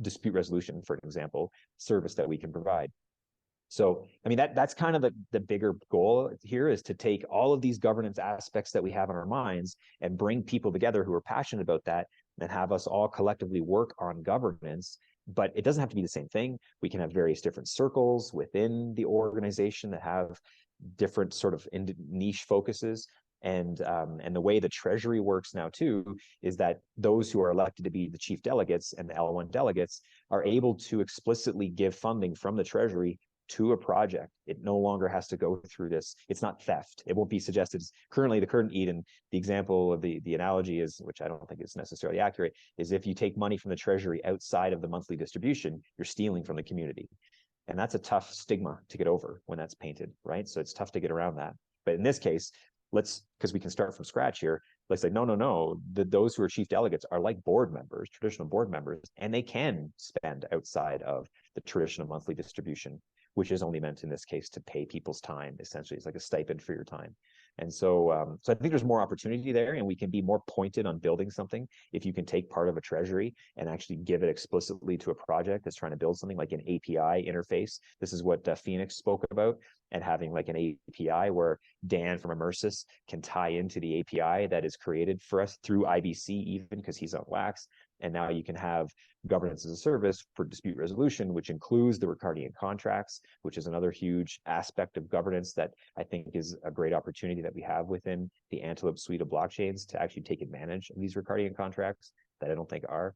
dispute resolution, for example, service that we can provide. So, I mean, that's kind of the bigger goal here, is to take all of these governance aspects that we have in our minds and bring people together who are passionate about that and have us all collectively work on governance. But it doesn't have to be the same thing. We can have various different circles within the organization that have different sort of niche focuses. And the way the treasury works now too is that those who are elected to be the chief delegates and the L1 delegates are able to explicitly give funding from the treasury to a project. It no longer has to go through this. It's not theft. It won't be suggested. Currently, the current Eden, the example of the analogy is, which I don't think is necessarily accurate, is if you take money from the treasury outside of the monthly distribution, you're stealing from the community. And that's a tough stigma to get over when that's painted, right? So it's tough to get around that. But in this case, because we can start from scratch here, let's say, no, those who are chief delegates are like board members, traditional board members, and they can spend outside of the traditional monthly distribution, which is only meant in this case to pay people's time. Essentially, it's like a stipend for your time. And so, so I think there's more opportunity there, and we can be more pointed on building something if you can take part of a treasury and actually give it explicitly to a project that's trying to build something like an API interface. This is what Phoenix spoke about, and having like an API where Dan from Immersis can tie into the API that is created for us through IBC, even because he's on Wax. And now you can have governance as a service for dispute resolution, which includes the Ricardian contracts, which is another huge aspect of governance that I think is a great opportunity that we have within the Antelope suite of blockchains to actually take advantage of these Ricardian contracts that I don't think are.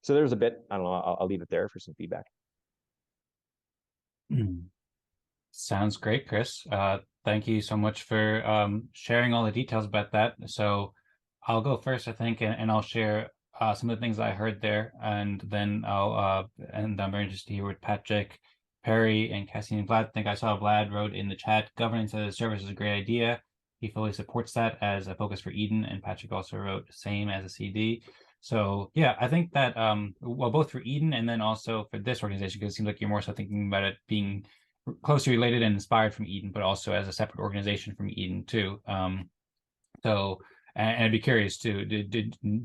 So there's a bit, I don't know, I'll leave it there for some feedback. Sounds great, Chris. Thank you so much for sharing all the details about that. So I'll go first, I think, and I'll share some of the things I heard there, and then I'm very interested to hear what Patrick, Perry, and Cassian and Vlad think. I saw Vlad wrote in the chat, governance as a service is a great idea. He fully supports that as a focus for Eden, and Patrick also wrote same as a CD. So yeah, I think that well, both for Eden and then also for this organization, because it seems like you're more so thinking about it being closely related and inspired from Eden, but also as a separate organization from Eden too. So. And I'd be curious to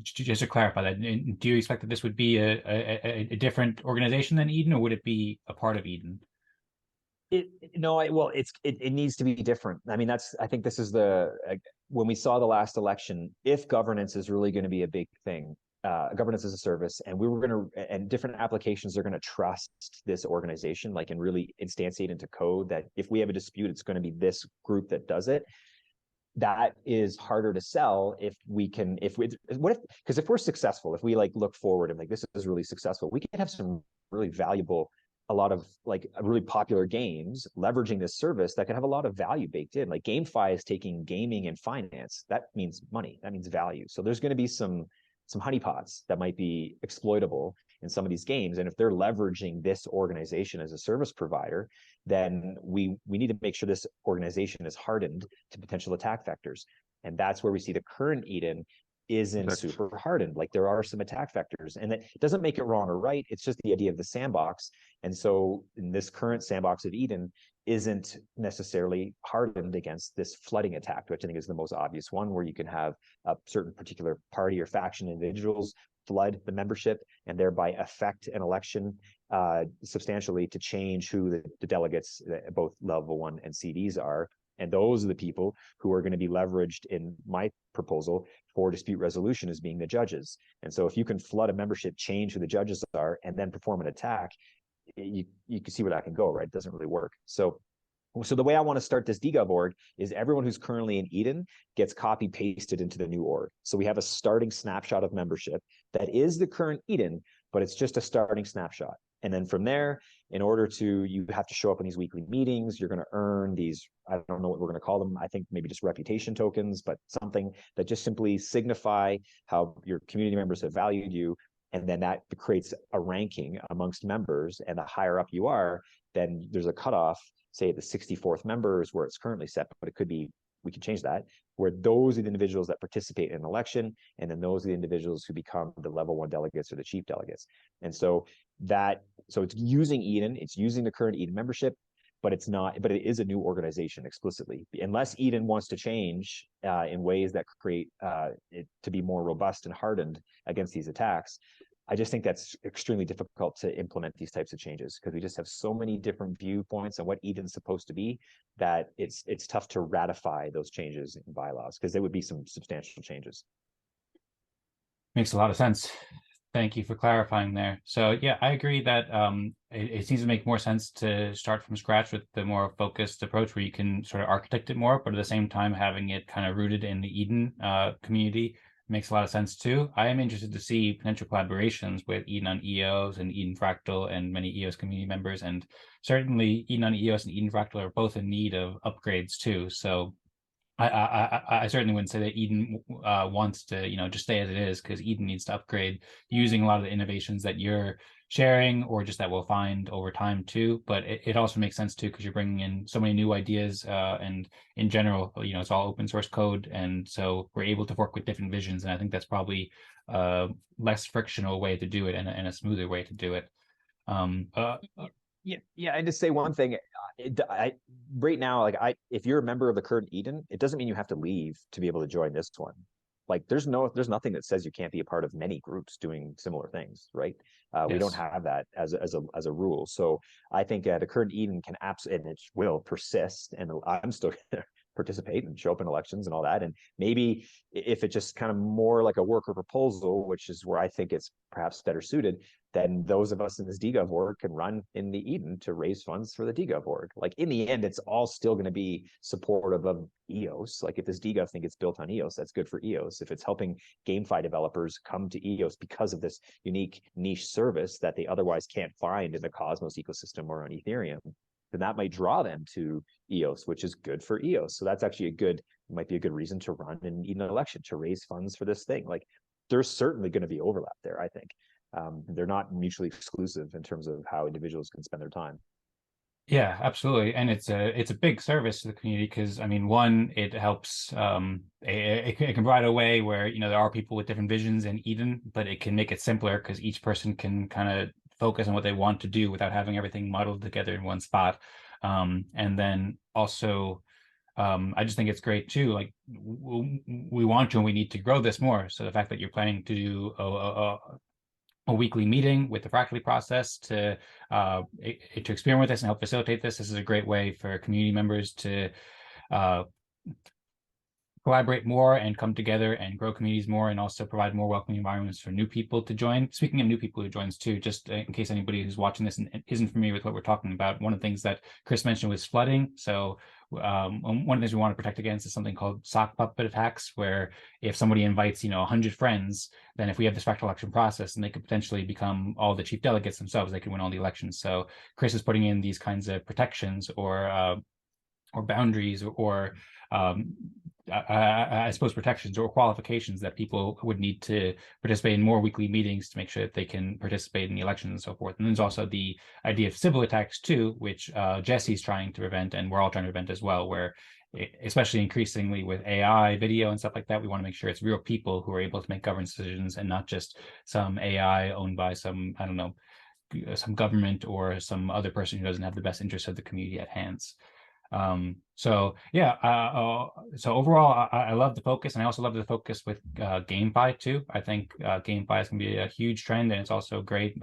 just to clarify that. Do you expect that this would be a different organization than Eden, or would it be a part of Eden? Well, it needs to be different. I mean, I think this is when we saw the last election, if governance is really going to be a big thing, governance as a service, and different applications are going to trust this organization, like, and really instantiate into code that if we have a dispute, it's going to be this group that does it. That is harder to sell if we're successful, if we like look forward and like this is really successful, we can have some really valuable, a lot of like really popular games leveraging this service that can have a lot of value baked in. Like GameFi is taking gaming and finance. That means money, that means value. So there's going to be some honeypots that might be exploitable in some of these games. And if they're leveraging this organization as a service provider, then we need to make sure this organization is hardened to potential attack vectors. And that's where we see the current Eden isn't super hardened. Like there are some attack vectors, and that doesn't make it wrong or right. It's just the idea of the sandbox. And so in this current sandbox of Eden isn't necessarily hardened against this flooding attack, which I think is the most obvious one, where you can have a certain particular party or faction individuals flood the membership and thereby affect an election substantially to change who the delegates, both level 1 and CDs are. And those are the people who are going to be leveraged in my proposal for dispute resolution as being the judges. And so if you can flood a membership, change who the judges are, and then perform an attack, you can see where that can go, right? It doesn't really work. So the way I want to start this dGov org is everyone who's currently in Eden gets copy pasted into the new org. So we have a starting snapshot of membership that is the current Eden, but it's just a starting snapshot. And then from there, in order to, you have to show up in these weekly meetings, you're going to earn these, I don't know what we're going to call them. I think maybe just reputation tokens, but something that just simply signify how your community members have valued you. And then that creates a ranking amongst members. And the higher up you are, then there's a cutoff, say the 64th member is where it's currently set, but it could be, we can change that, where those are the individuals that participate in an election, and then those are the individuals who become the level 1 delegates or the chief delegates. And so it's using Eden, it's using the current Eden membership, but it is a new organization explicitly. Unless Eden wants to change in ways that create it to be more robust and hardened against these attacks, I just think that's extremely difficult to implement these types of changes because we just have so many different viewpoints on what Eden's supposed to be that it's tough to ratify those changes in bylaws because there would be some substantial changes. Makes a lot of sense. Thank you for clarifying there. So yeah, I agree that it seems to make more sense to start from scratch with the more focused approach where you can sort of architect it more, but at the same time having it kind of rooted in the Eden community makes a lot of sense too. I am interested to see potential collaborations with Eden on EOS and Eden Fractal and many EOS community members. And certainly Eden on EOS and Eden Fractal are both in need of upgrades too. So I certainly wouldn't say that Eden wants to, just stay as it is, because Eden needs to upgrade using a lot of the innovations that you're sharing or just that we'll find over time too. But it also makes sense too, because you're bringing in so many new ideas and in general, it's all open source code. And so we're able to work with different visions. And I think that's probably a less frictional way to do it and a smoother way to do it. Yeah. I just say one thing. Right now, if you're a member of the current Eden, it doesn't mean you have to leave to be able to join this one. Like there's nothing that says you can't be a part of many groups doing similar things, right? Yes. We don't have that as a rule. So I think the current Eden can and it will persist, and I'm still gonna participate and show up in elections and all that. And maybe if it just kind of more like a worker proposal, which is where I think it's perhaps better suited, then those of us in this dGov org can run in the Eden to raise funds for the dGov org. Like in the end, it's all still going to be supportive of EOS. Like if this dGov thing gets built on EOS, that's good for EOS. If it's helping GameFi developers come to EOS because of this unique niche service that they otherwise can't find in the Cosmos ecosystem or on Ethereum, then that might draw them to EOS, which is good for EOS. So that's actually might be a good reason to run in an election to raise funds for this thing. Like there's certainly going to be overlap there, I think. They're not mutually exclusive in terms of how individuals can spend their time. Yeah, absolutely. And it's a big service to the community because, one, it helps, it can provide a way where, there are people with different visions in Eden, but it can make it simpler because each person can kind of focus on what they want to do without having everything muddled together in one spot. And then also, I just think it's great too. Like we want to and we need to grow this more. So the fact that you're planning to do a weekly meeting with the ƒractally process to experiment with this and help facilitate this. This is a great way for community members to collaborate more and come together and grow communities more, and also provide more welcoming environments for new people to join. Speaking of new people who joins too, just in case anybody who's watching this and isn't familiar with what we're talking about, one of the things that Chris mentioned was flooding. So one of the things we want to protect against is something called sock puppet attacks, where if somebody invites 100 friends, then if we have this fractal election process, and they could potentially become all the chief delegates themselves, they could win all the elections. So Chris is putting in these kinds of protections or boundaries or I suppose protections or qualifications that people would need to participate in more weekly meetings to make sure that they can participate in the elections and so forth. And there's also the idea of civil attacks too, which Jesse's trying to prevent, and we're all trying to prevent as well, where especially increasingly with AI, video and stuff like that, we want to make sure it's real people who are able to make governance decisions and not just some AI owned by some, I don't know, some government or some other person who doesn't have the best interests of the community at hands. So yeah, so overall, I love the focus, and I also love the focus with GameFi too. I think GameFi is going to be a huge trend, and it's also great.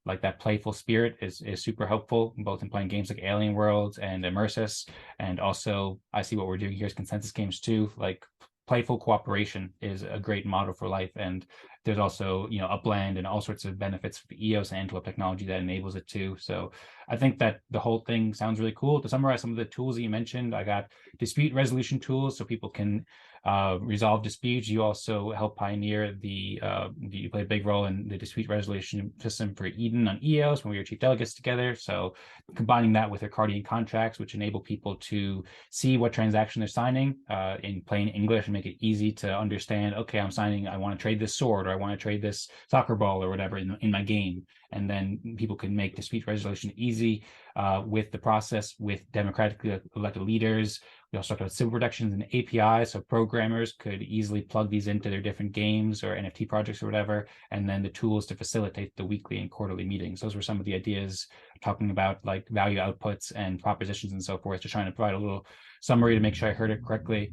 Like that playful spirit is super helpful, both in playing games like Alien Worlds and Immersus, and also I see what we're doing here is consensus games too. Like playful cooperation is a great model for life, and there's also, you know, Upland and all sorts of benefits for the EOS and Antelope technology that enables it too. So I think that the whole thing sounds really cool. To summarize some of the tools that you mentioned, I got dispute resolution tools so people can resolve disputes. You also help pioneer you play a big role in the dispute resolution system for Eden on EOS when we were chief delegates together. So combining that with Ricardian contracts, which enable people to see what transaction they're signing in plain English and make it easy to understand, okay, I'm signing, I want to trade this sword, or I want to trade this soccer ball or whatever in my game. And then people can make dispute resolution easy with the process with democratically elected leaders. We also talked about civil protections and APIs, so programmers could easily plug these into their different games or NFT projects or whatever, and then the tools to facilitate the weekly and quarterly meetings. Those were some of the ideas, talking about like value outputs and propositions and so forth, just trying to provide a little summary to make sure I heard it correctly.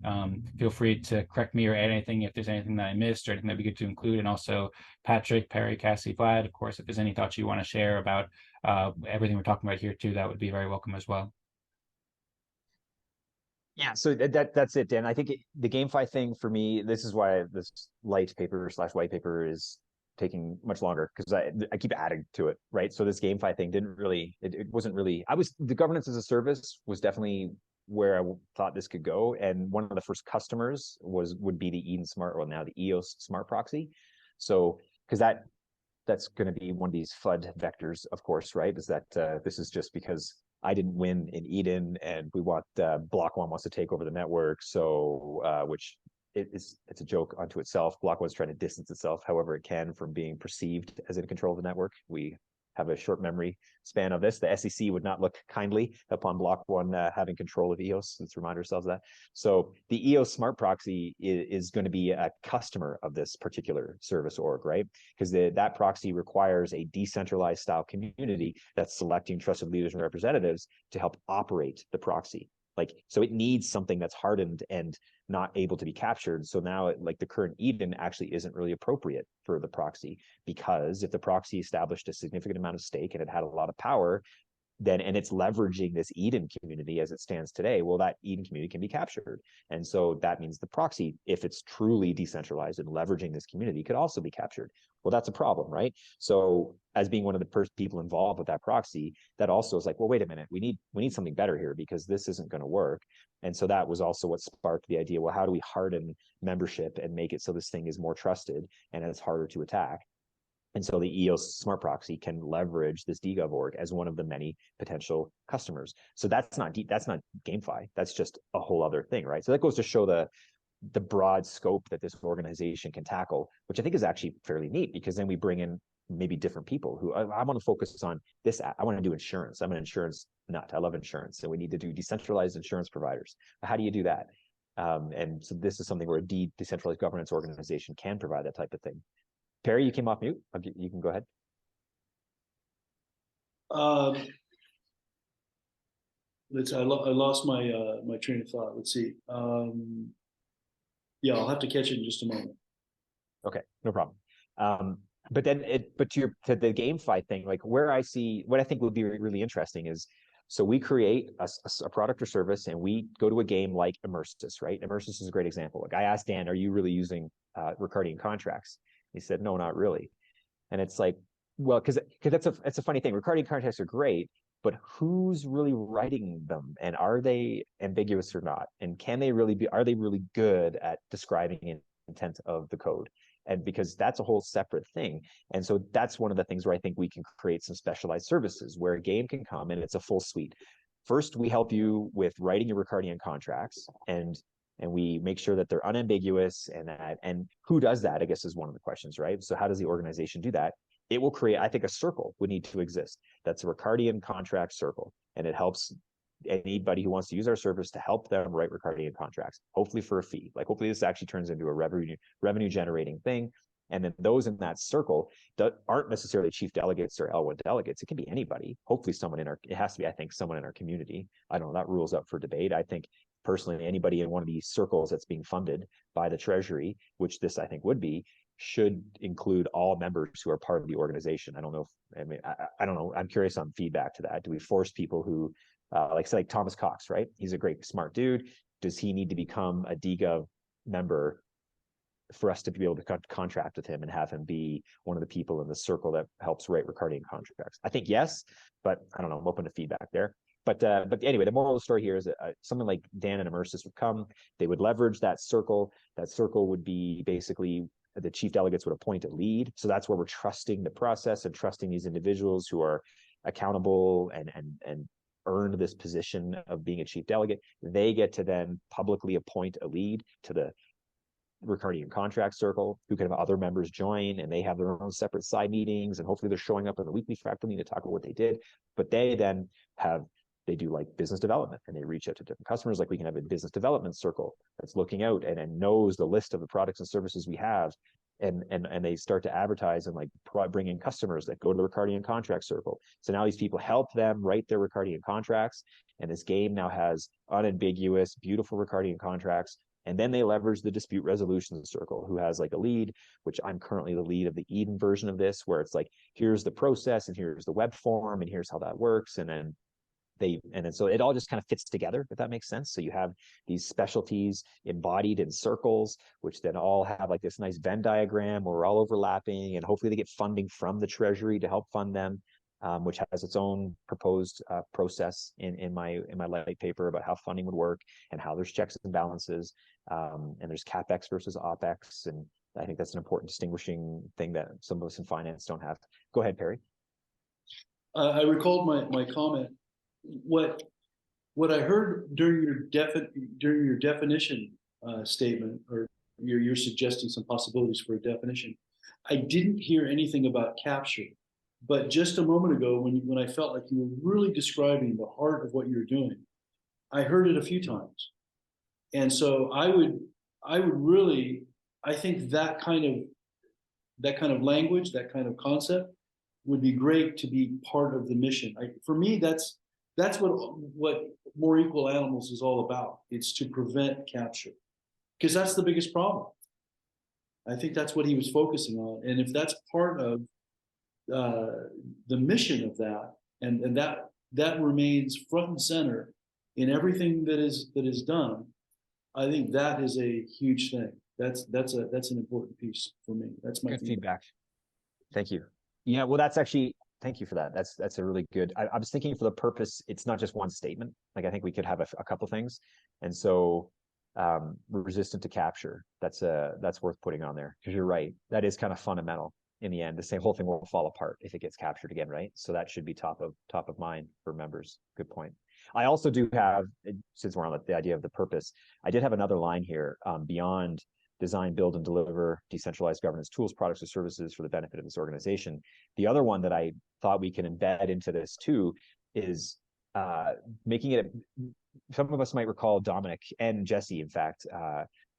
Feel free to correct me or add anything if there's anything that I missed or anything that'd be good to include. And also Patrick, Perry, Cassie, Vlad, of course, if there's any thoughts you want to share about everything we're talking about here too, that would be very welcome as well. Yeah, so that's it, Dan. I think the GameFi thing for me, this is why this light paper / white paper is taking much longer, because I keep adding to it, right? So this GameFi thing didn't really, it wasn't really, the governance as a service was definitely where I thought this could go. And one of the first customers would be the Eden Smart, or now the EOS Smart Proxy. So, because that's going to be one of these FUD vectors, of course, right? Is that this is just because I didn't win in Eden, and we want Block One wants to take over the network. So, which it's a joke unto itself. Block One's trying to distance itself, however it can, from being perceived as in control of the network. We have a short memory span of this. The SEC would not look kindly upon Block One having control of EOS. Let's remind ourselves of that. So the EOS Smart Proxy is going to be a customer of this particular service org, right? Because that proxy requires a decentralized style community that's selecting trusted leaders and representatives to help operate the proxy. Like, so it needs something that's hardened and not able to be captured. So now, like, the current Eden actually isn't really appropriate for the proxy, because if the proxy established a significant amount of stake and it had a lot of power, then, and it's leveraging this Eden community as it stands today, well, that Eden community can be captured. And so that means the proxy, if it's truly decentralized and leveraging this community, could also be captured. Well, that's a problem, right? So as being one of the first people involved with that proxy, that also is like, well, wait a minute, we need something better here, because this isn't going to work. And so that was also what sparked the idea, well, how do we harden membership and make it so this thing is more trusted and it's harder to attack? And so the EOS Smart Proxy can leverage this dGov org as one of the many potential customers. So that's not GameFi. That's just a whole other thing, right? So that goes to show the broad scope that this organization can tackle, which I think is actually fairly neat, because then we bring in maybe different people who I want to focus on this. I want to do insurance. I'm an insurance nut. I love insurance. So we need to do decentralized insurance providers. How do you do that? And so this is something where a decentralized governance organization can provide that type of thing. Perry, you came off mute. You can go ahead. I lost my my train of thought. Let's see. Yeah, I'll have to catch it in just a moment. Okay, no problem. But then to the GameFi thing, like what I think would be really interesting is, so we create a product or service and we go to a game like Immersus, right? Immersus is a great example. Like I asked Dan, are you really using Ricardian contracts? He said, no, not really. And it's like, well, because that's a funny thing. Ricardian contracts are great, but who's really writing them? And are they ambiguous or not? And are they really good at describing intent of the code? And because that's a whole separate thing. And so that's one of the things where I think we can create some specialized services where a game can come and it's a full suite. First, we help you with writing your Ricardian contracts, and we make sure that they're unambiguous, and who does that, I guess, is one of the questions, right? So how does the organization do that? It will create, I think, a circle would need to exist. That's a Ricardian contract circle, and it helps anybody who wants to use our service to help them write Ricardian contracts, hopefully for a fee. Like hopefully this actually turns into a revenue generating thing. And then those in that circle that aren't necessarily chief delegates or L1 delegates. It can be anybody. Hopefully someone in our, it has to be, I think, someone in our community. I don't know, that rule's up for debate. I think personally, anybody in one of these circles that's being funded by the Treasury, which this I think would be, should include all members who are part of the organization. I don't know if, I mean, I don't know. I'm curious on feedback to that. Do we force people who, like Thomas Cox, right? He's a great, smart dude. Does he need to become a dGov member for us to be able to contract with him and have him be one of the people in the circle that helps write Ricardian contracts? I think yes, but I don't know. I'm open to feedback there. But anyway, the moral of the story here is that someone like Dan and Immersis would come. They would leverage that circle. That circle would be basically the chief delegates would appoint a lead. So that's where we're trusting the process and trusting these individuals who are accountable and earned this position of being a chief delegate. They get to then publicly appoint a lead to the Ricardian contract circle, who can have other members join, and they have their own separate side meetings, and hopefully they're showing up in the weekly ƒractally to talk about what they did. But they then they do like business development, and they reach out to different customers. Like we can have a business development circle that's looking out and knows the list of the products and services we have, and they start to advertise and like bring in customers that go to the Ricardian contract circle. So now these people help them write their Ricardian contracts, and this game now has unambiguous, beautiful Ricardian contracts. And then they leverage the dispute resolution circle, who has like a lead, which I'm currently the lead of the Eden version of this, where it's like, here's the process and here's the web form and here's how that works. And then so it all just kind of fits together, if that makes sense. So you have these specialties embodied in circles, which then all have like this nice Venn diagram where we're all overlapping, and hopefully they get funding from the Treasury to help fund them, which has its own proposed process in my light paper about how funding would work and how there's checks and balances, and there's CapEx versus OpEx. And I think that's an important distinguishing thing that some of us in finance don't have. Go ahead, Perry. I recalled my comment. What I heard during your definition statement, or you're suggesting some possibilities for a definition, I didn't hear anything about capture. But just a moment ago, when I felt like you were really describing the heart of what you're doing, I heard it a few times. And so I would really, I think that kind of language, that kind of concept would be great to be part of the mission. For me, that's what More Equal Animals is all about. It's to prevent capture, because that's the biggest problem. I think that's what he was focusing on. And if that's part of the mission of that, and that remains front and center in everything that is done, I think that is a huge thing. That's an important piece for me. That's my good feedback. Thank you. Yeah, well, that's actually, thank you for that. That's a really good. I was thinking for the purpose, it's not just one statement. Like I think we could have a couple things, and so resistant to capture. That's worth putting on there, because you're right. That is kind of fundamental. In the end, the same whole thing will fall apart if it gets captured again, right? So that should be top of mind for members. Good point. I also do have, since we're on the idea of the purpose, I did have another line here, beyond design, build, and deliver decentralized governance tools, products, or services for the benefit of this organization. The other one that I thought we can embed into this too is making it, some of us might recall Dominic and Jesse, in fact,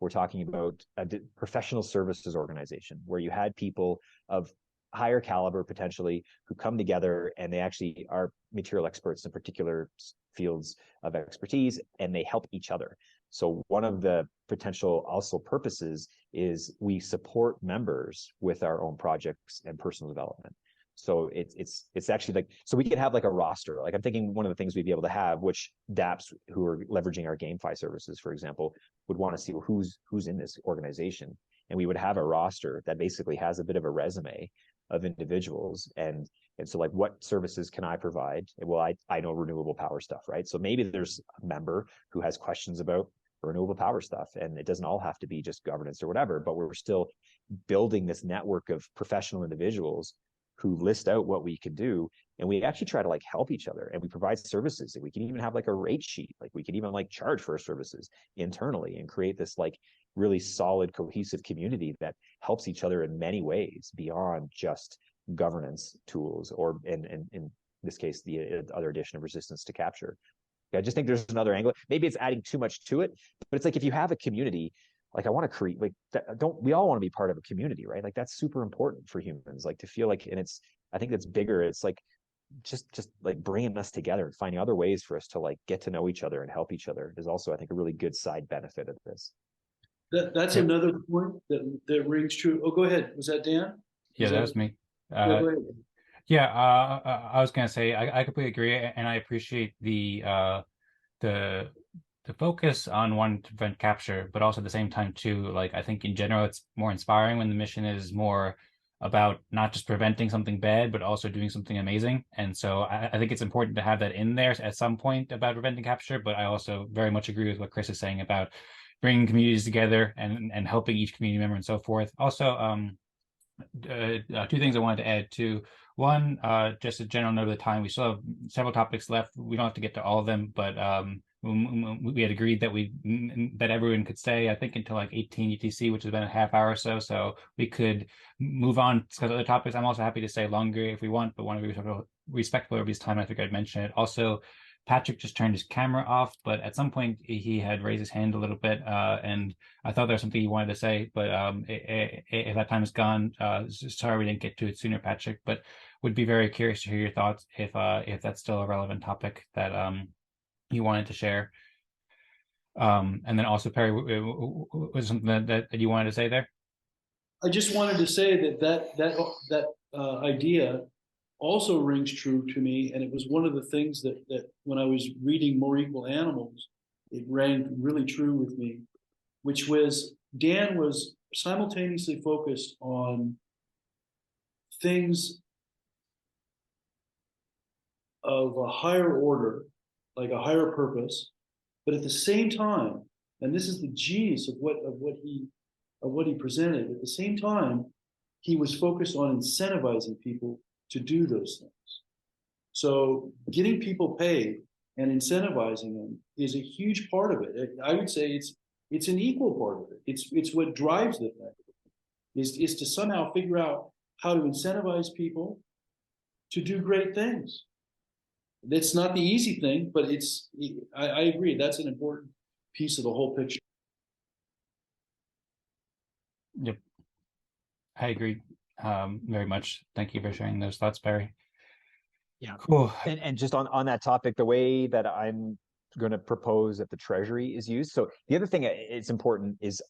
we're talking about a professional services organization where you had people of higher caliber potentially who come together, and they actually are material experts in particular fields of expertise, and they help each other. So one of the potential also purposes is we support members with our own projects and personal development. So it's actually like, so we could have like a roster. Like I'm thinking one of the things we'd be able to have, which dApps who are leveraging our GameFi services, for example, would want to see who's in this organization. And we would have a roster that basically has a bit of a resume of individuals. And so like, what services can I provide? Well, I know renewable power stuff, right? So maybe there's a member who has questions about renewable power stuff, and it doesn't all have to be just governance or whatever, but we're still building this network of professional individuals who list out what we can do, and we actually try to like help each other, and we provide services, and we can even have like a rate sheet, like we can even like charge for our services internally and create this like really solid cohesive community that helps each other in many ways beyond just governance tools, or in this case the other addition of resistance to capture. I just think there's another angle. Maybe it's adding too much to it, but it's like if you have a community like I want to create like that, don't we all want to be part of a community, right? Like that's super important for humans, like to feel like, and it's, I think it's bigger. It's like just like bringing us together and finding other ways for us to like get to know each other and help each other is also, I think, a really good side benefit of this. That's another point that rings true. Oh, go ahead. Was that Dan? Yeah, that was me. Yeah, go ahead. Yeah, I was gonna say I completely agree, and I appreciate the focus on wanting to prevent capture, but also at the same time too, like I think in general it's more inspiring when the mission is more about not just preventing something bad, but also doing something amazing. And so I think it's important to have that in there at some point about preventing capture. But I also very much agree with what Chris is saying about bringing communities together and helping each community member and so forth. Also, two things I wanted to add to. One, just a general note of the time, we still have several topics left. We don't have to get to all of them, but we had agreed that everyone could stay, I think, until like 18 UTC, which has been a half hour or so. So we could move on to other topics. I'm also happy to stay longer if we want, but want to be respectful of everybody's time. I think I'd mention it. Also, Patrick just turned his camera off, but at some point he had raised his hand a little bit, and I thought there was something he wanted to say, but if that time is gone, sorry we didn't get to it sooner, Patrick, but would be very curious to hear your thoughts if that's still a relevant topic that you wanted to share. And then also, Perry, was something that you wanted to say there? I just wanted to say that idea also rings true to me, and it was one of the things that when I was reading More Equal Animals, it rang really true with me, which was Dan was simultaneously focused on things of a higher order, like a higher purpose, but at the same time, and this is the genius of what he presented, at the same time, he was focused on incentivizing people to do those things. So getting people paid and incentivizing them is a huge part of it. I would say it's an equal part of it. It's what drives the thing, is to somehow figure out how to incentivize people to do great things. It's not the easy thing, but I agree, that's an important piece of the whole picture. Yep, I agree very much. Thank you for sharing those thoughts, Barry. Yeah, cool. And just on that topic, the way that I'm going to propose that the treasury is used. So the other thing it's important is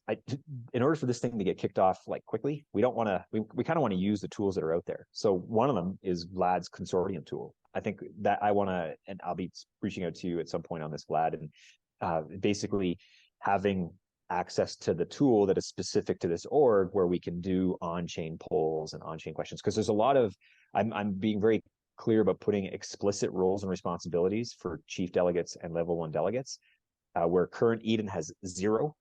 in order for this thing to get kicked off like quickly, we don't want to, we kind of want to use the tools that are out there. So one of them is Vlad's consortium tool. I think that I want to, and I'll be reaching out to you at some point on this, Vlad, and basically having access to the tool that is specific to this org where we can do on-chain polls and on-chain questions. Because there's a lot of, I'm being very clear about putting explicit roles and responsibilities for chief delegates and level 1 delegates, where current Eden has 0,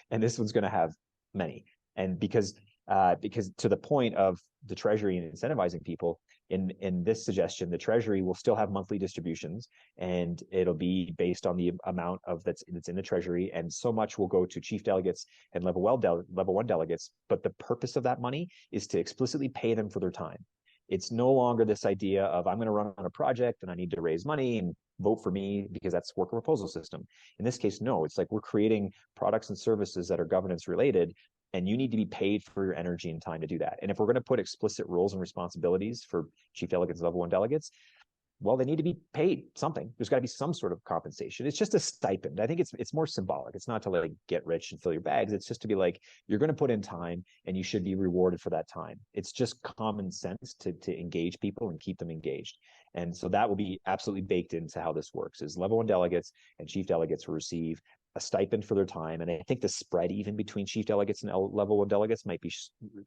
and this one's going to have many. And because to the point of the treasury and incentivizing people, in this suggestion, the treasury will still have monthly distributions, and it'll be based on the amount of that's in the treasury, and so much will go to chief delegates and level 1 delegates. But the purpose of that money is to explicitly pay them for their time. It's no longer this idea of I'm going to run on a project and I need to raise money and vote for me because that's worker proposal system. In this case, no, it's like we're creating products and services that are governance related, and you need to be paid for your energy and time to do that. And if we're going to put explicit roles and responsibilities for chief delegates and level 1 delegates, well, they need to be paid something. There's got to be some sort of compensation. It's just a stipend. I think it's more symbolic. It's not to like get rich and fill your bags. It's just to be like, you're going to put in time and you should be rewarded for that time. It's just common sense to engage people and keep them engaged. And so that will be absolutely baked into how this works, is level 1 delegates and chief delegates will receive a stipend for their time. And I think the spread even between chief delegates and level 1 delegates might be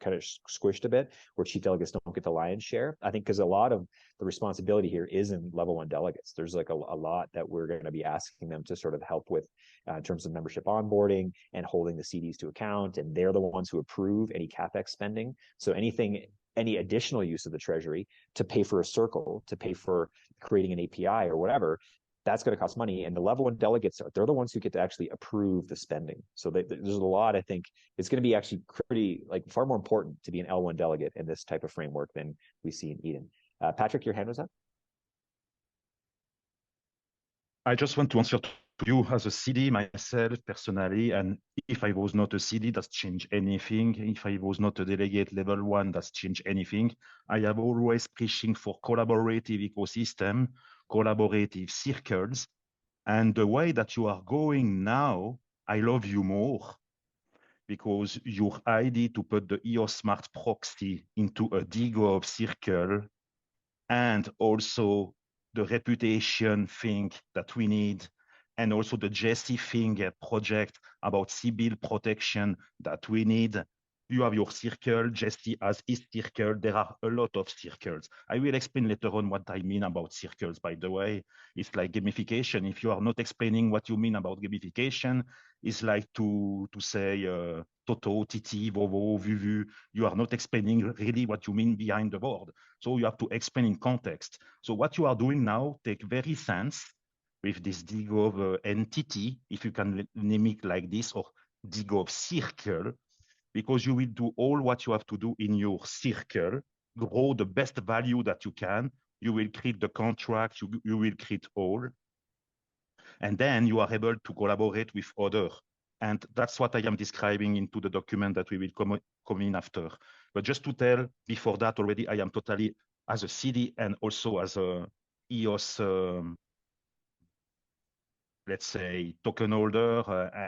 kind of squished a bit, where chief delegates don't get the lion's share. I think because a lot of the responsibility here is in level 1 delegates. There's like a lot that we're going to be asking them to sort of help with in terms of membership onboarding and holding the CDs to account. And they're the ones who approve any CapEx spending. So any additional use of the treasury to pay for a circle, to pay for creating an API or whatever, that's going to cost money. And the level 1 delegates, they're the ones who get to actually approve the spending. So there's a lot, I think it's going to be actually pretty, like far more important to be an L1 delegate in this type of framework than we see in Eden. Patrick, your hand was up. I just want to answer you as a CD myself personally, and if I was not a CD, that's change anything. If I was not a delegate level 1, that's change anything. I am always pushing for collaborative ecosystem, collaborative circles. And the way that you are going now, I love you more, because your idea to put the EOS Smart proxy into a dGov circle, and also the reputation thing that we need, and also the Jesse thing project about CBIL protection that we need. You have your circle, Jesse has his circle. There are a lot of circles. I will explain later on what I mean about circles, by the way. It's like gamification. If you are not explaining what you mean about gamification, it's like to say Toto, Titi, Vovo, Vuvu. You are not explaining really what you mean behind the board. So you have to explain in context. So what you are doing now take very sense with this dGov entity, if you can name it like this, or dGov circle, because you will do all what you have to do in your circle, grow the best value that you can. You will create the contract, you will create all. And then you are able to collaborate with others. And that's what I am describing into the document that we will come in after. But just to tell, before that already, I am totally, as a CD and also as a EOS, let's say, token holder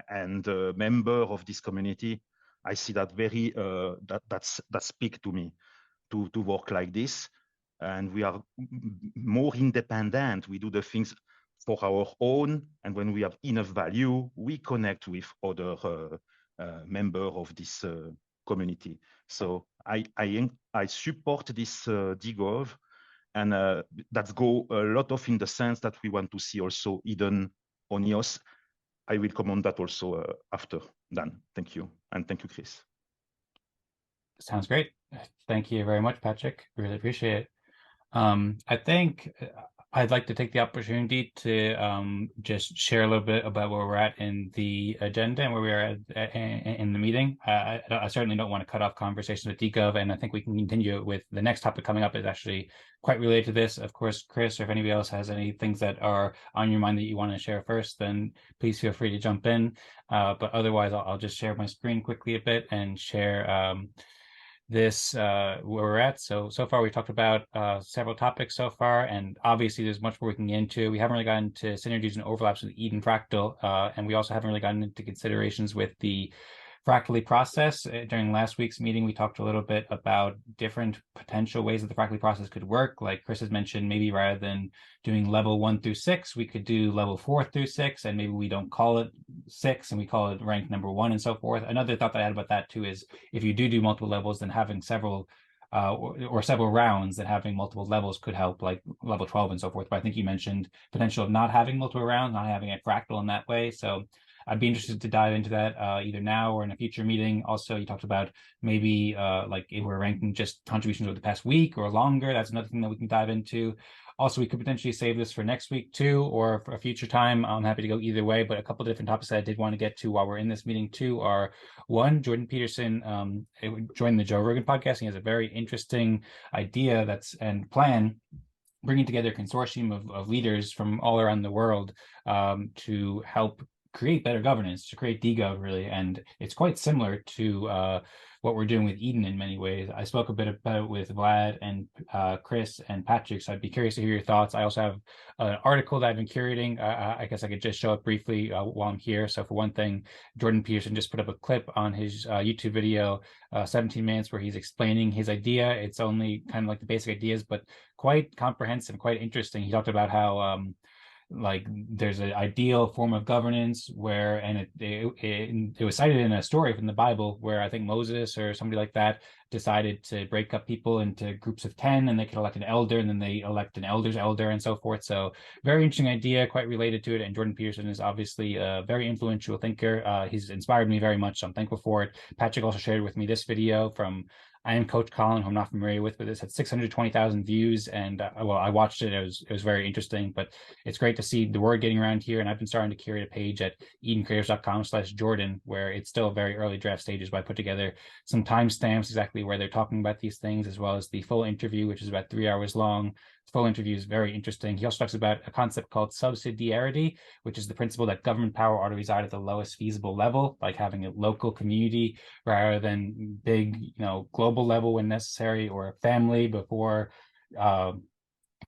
and member of this community, I see that very, that speak to me to work like this. And we are more independent. We do the things for our own, and when we have enough value, we connect with other members of this community. So I support this dGov, and that's go a lot of in the sense that we want to see also hidden on EOS. I will comment that also after. Dan, thank you, and thank you, Chris. Sounds great. Thank you very much, Patrick. Really appreciate it. I think I'd like to take the opportunity to just share a little bit about where we're at in the agenda and where we are at in the meeting. I certainly don't want to cut off conversations with dGov, and I think we can continue with the next topic coming up is actually quite related to this. Of course, Chris, or if anybody else has any things that are on your mind that you want to share first, then please feel free to jump in. But otherwise, I'll just share my screen quickly a bit and share this where we're at. So far we've talked about several topics so far, and obviously there's much more we can get into. We haven't really gotten into synergies and overlaps with ETH and Fractal, and we also haven't really gotten into considerations with the ƒractally process. During last week's meeting, we talked a little bit about different potential ways that the ƒractally process could work. Like Chris has mentioned, maybe rather than doing level 1 through 6, we could do level 4 through 6, and maybe we don't call it 6 and we call it rank number 1 and so forth. Another thought that I had about that too is if you do multiple levels, then having several or several rounds, that having multiple levels could help, like level 12 and so forth. But I think you mentioned potential of not having multiple rounds, not having a fractal in that way. So I'd be interested to dive into that either now or in a future meeting. Also, you talked about maybe like if we're ranking just contributions over the past week or longer. That's another thing that we can dive into. Also, we could potentially save this for next week too, or for a future time. I'm happy to go either way, but a couple of different topics that I did want to get to while we're in this meeting too are, one, Jordan Peterson joined the Joe Rogan podcast. He has a very interesting idea and plan, bringing together a consortium of leaders from all around the world to help create better governance, to create dGov really. And it's quite similar to what we're doing with Eden in many ways. I spoke a bit about it with Vlad and Chris and Patrick, so I'd be curious to hear your thoughts. I also have an article that I've been curating. I guess I could just show it briefly while I'm here. So for one thing, Jordan Peterson just put up a clip on his YouTube video, 17 minutes, where he's explaining his idea. It's only kind of like the basic ideas, but quite comprehensive, quite interesting. He talked about how like there's an ideal form of governance where, and it was cited in a story from the Bible where I think Moses or somebody like that decided to break up people into groups of 10, and they could elect an elder, and then they elect an elder's elder and so forth. So very interesting idea, quite related to it. And Jordan Peterson is obviously a very influential thinker. He's inspired me very much, so I'm thankful for it. Patrick also shared with me this video from I Am Coach Colin, who I'm not familiar with, but this had 620,000 views, and well, I watched it. It was very interesting, but it's great to see the word getting around here. And I've been starting to curate a page at edencreators.com/Jordan, where it's still very early draft stages, but I put together some timestamps exactly where they're talking about these things, as well as the full interview, which is about 3 hours long, full interview is very interesting. He also talks about a concept called subsidiarity, which is the principle that government power ought to reside at the lowest feasible level, like having a local community rather than big, global level when necessary, or a family before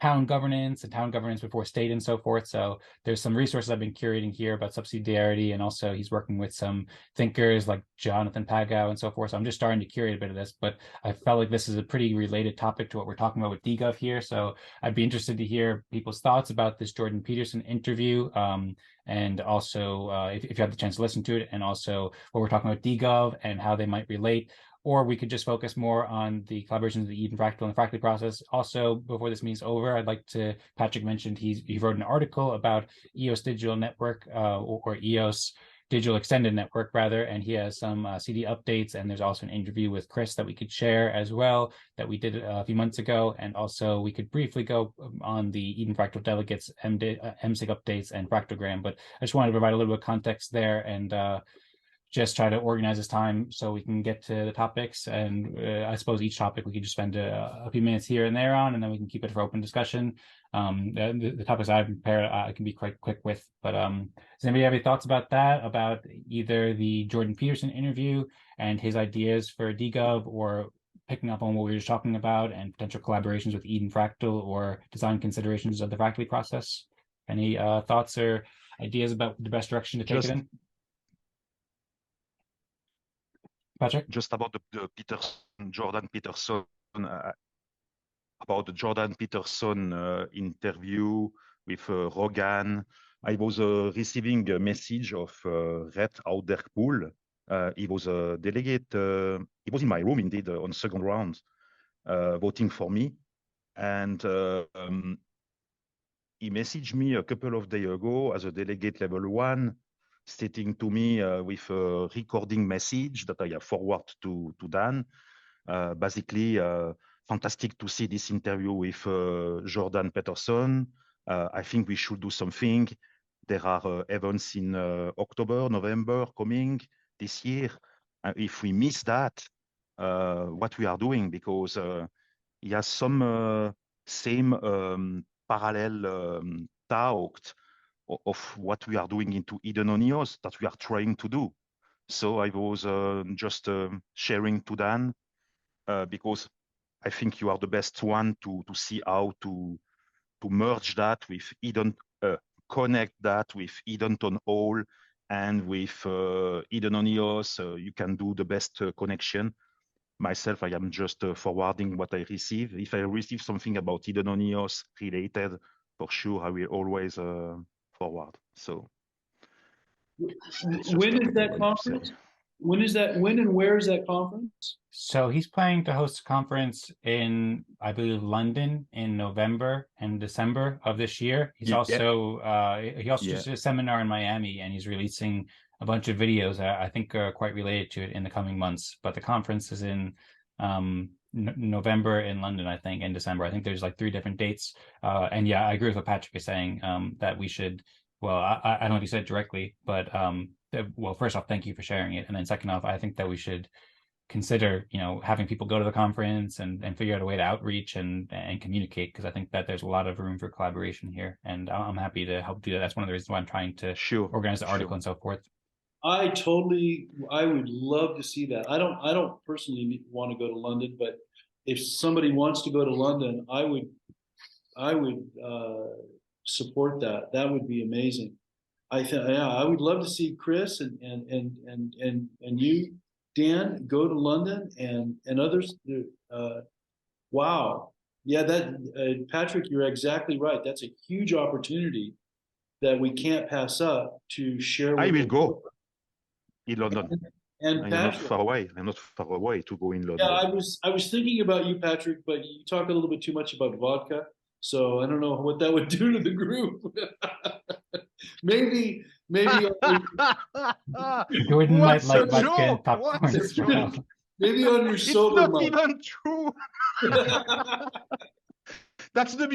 town governance, and town governance before state, and so forth. So there's some resources I've been curating here about subsidiarity, and also he's working with some thinkers like Jonathan Pagow and so forth. So I'm just starting to curate a bit of this, but I felt like this is a pretty related topic to what we're talking about with dGov here. So I'd be interested to hear people's thoughts about this Jordan Peterson interview, and also if you have the chance to listen to it, and also what we're talking about dGov and how they might relate. Or we could just focus more on the collaborations of the ETH and ƒractally and the ƒractally process. Also, before this meeting's over, I'd like to, Patrick mentioned he wrote an article about EOS Digital Network, or EOS Digital Extended Network, rather, and he has some CD updates, and there's also an interview with Chris that we could share as well that we did a few months ago. And also we could briefly go on the ETH and ƒractally delegates, MSIG updates, and Fractogram, but I just wanted to provide a little bit of context there, and just try to organize this time so we can get to the topics. And I suppose each topic we could just spend a few minutes here and there on, and then we can keep it for open discussion. The topics I've prepared I can be quite quick with, but does anybody have any thoughts about that, about either the Jordan Peterson interview and his ideas for dGov, or picking up on what we were just talking about and potential collaborations with ETH and ƒractally, or design considerations of the ƒractally process? Any thoughts or ideas about the best direction to take it in? Patrick? Just about the Jordan Peterson, about the Jordan Peterson interview with Rogan. I was receiving a message of Red Ouderpool. He was a delegate. He was in my room, indeed, on second round, voting for me. And he messaged me a couple of days ago as a delegate level 1, stating to me with a recording message that I have forwarded to Dan. Basically, fantastic to see this interview with Jordan Peterson. I think we should do something. There are events in October, November coming this year. If we miss that, what we are doing, because he has some same parallel talk of what we are doing into Idoneos that we are trying to do. So I was just sharing to Dan, because I think you are the best one to see how to merge that with connect that with Edenton Hall and with Idoneos. You can do the best connection. Myself, I am just forwarding what I receive. If I receive something about Idoneos related, for sure, I will always forward. So when is that conference? When and where is that conference? So he's planning to host a conference in, I believe, London in November and December of this year. He's also just did a seminar in Miami, and he's releasing a bunch of videos I think are quite related to it in the coming months. But the conference is in November in London, I think, and December. I think there's like 3 different dates. And yeah, I agree with what Patrick is saying, that we should, well, I don't know if you said directly, but well, first off, thank you for sharing it. And then second off, I think that we should consider, having people go to the conference and figure out a way to outreach and communicate, because I think that there's a lot of room for collaboration here. And I'm happy to help do that. That's one of the reasons why I'm trying to organize the article and so forth. I would love to see that. I don't personally want to go to London, but if somebody wants to go to London, I would support that. That would be amazing. I would love to see Chris and you, Dan, go to London and others. Wow. Yeah, that Patrick, you're exactly right. That's a huge opportunity that we can't pass up to share with I will go in London. And I'm Patrick, not far away. I'm not far away to go in London. Yeah, I was thinking about you, Patrick, but you talk a little bit too much about vodka, so I don't know what that would do to the group. maybe Jordan might like vodka and popcorn as well. Maybe on your sober It's not even true. That's the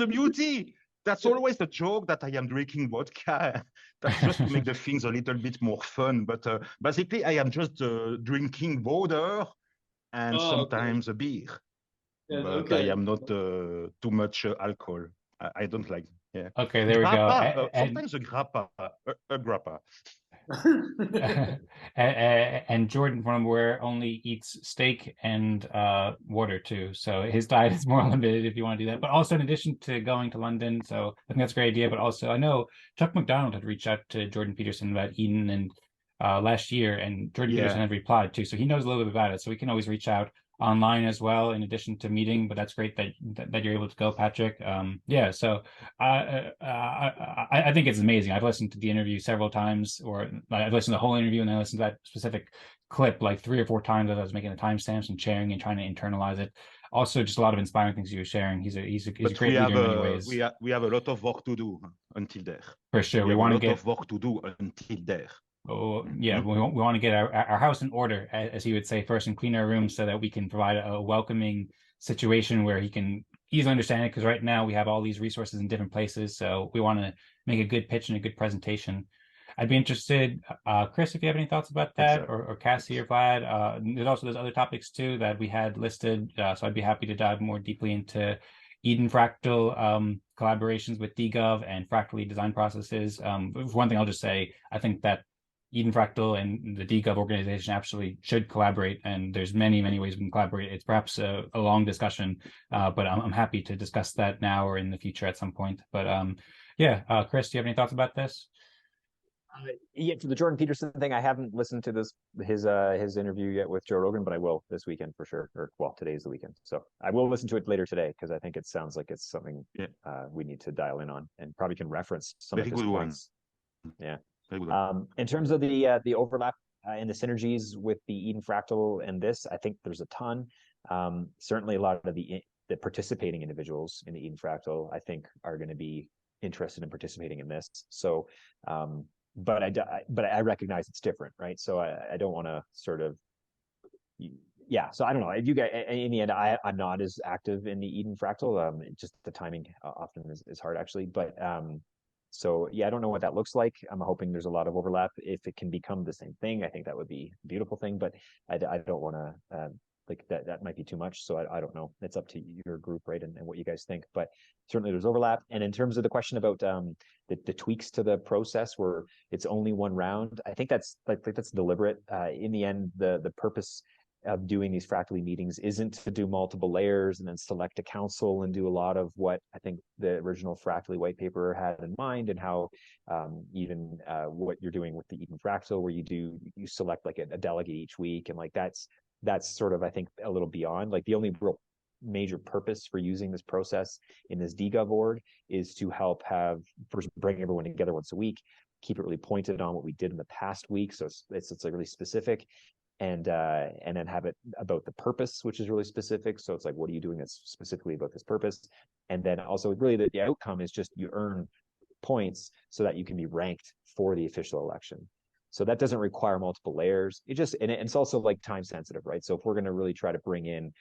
beauty. That's always the joke that I am drinking vodka. That's just to make the things a little bit more fun. But basically, I am just drinking water and sometimes a beer. Yeah, but okay. I am not too much alcohol. I don't like. Yeah. Okay, there we go. Sometimes a grappa, a grappa. And Jordan from where only eats steak and water too. So his diet is more limited if you want to do that. But also in addition to going to London, so I think that's a great idea. But also I know Chuck McDonald had reached out to Jordan Peterson about Eden and last year, and Jordan Peterson had replied too. So he knows a little bit about it. So we can always reach out online as well in addition to meeting. But that's great that you're able to go, Patrick. Yeah, so I think it's amazing. I've listened to the interview several times, or I've listened to the whole interview, and then I listened to that specific clip like 3 or 4 times as I was making the timestamps and sharing and trying to internalize it. Also, just a lot of inspiring things he was sharing. He's a great leader in many ways. We have a lot of work to do until there. For sure, we want to get a lot of work to do until there. Oh yeah, we want to get our house in order, as he would say, first, and clean our rooms so that we can provide a welcoming situation where he can easily understand it. Because right now we have all these resources in different places, so we want to make a good pitch and a good presentation. I'd be interested, Chris, if you have any thoughts about that, or Cassie or Vlad. There's other topics too that we had listed, so I'd be happy to dive more deeply into Eden Fractal collaborations with dGov and ƒractally design processes. One thing I'll just say, I think that Eden Fractal and the dGov organization absolutely should collaborate, and there's many ways we can collaborate. It's perhaps a long discussion, but I'm happy to discuss that now or in the future at some point. But Chris, do you have any thoughts about this? Yeah, for the Jordan Peterson thing, I haven't listened to his interview yet with Joe Rogan, but I will this weekend for sure. Or well, today's the weekend, so I will listen to it later today because I think it sounds like it's something we need to dial in on and probably can reference some of his points. Yeah. In terms of the overlap and the synergies with the Eden Fractal and this, I think there's a ton. Certainly, a lot of the participating individuals in the Eden Fractal, I think, are going to be interested in participating in this. So, but I recognize it's different, right? So I don't want to sort of, So I don't know. You guys, in the end, I'm not as active in the Eden Fractal. Just the timing often is hard, actually, but. So I don't know what that looks like. I'm hoping there's a lot of overlap. If it can become the same thing, I think that would be a beautiful thing. But I don't want to like that. That might be too much. So I don't know. It's up to your group, right, and what you guys think. But certainly there's overlap. And in terms of the question about the tweaks to the process, where it's only one round, I think that's that's deliberate. In the end, the purpose of doing these ƒractally meetings isn't to do multiple layers and then select a council and do a lot of what I think the original ƒractally white paper had in mind, and how even what you're doing with the Eden Fractal, where you select like a delegate each week, and like that's sort of, I think, a little beyond. Like the only real major purpose for using this process in this dGov org is to help first bring everyone together once a week, keep it really pointed on what we did in the past week, so it's like really specific. And then have it about the purpose, which is really specific. So it's like, what are you doing that's specifically about this purpose? And then also really the outcome is just you earn points so that you can be ranked for the official election. So that doesn't require multiple layers. It's also like time sensitive, right? So if we're going to really try to bring in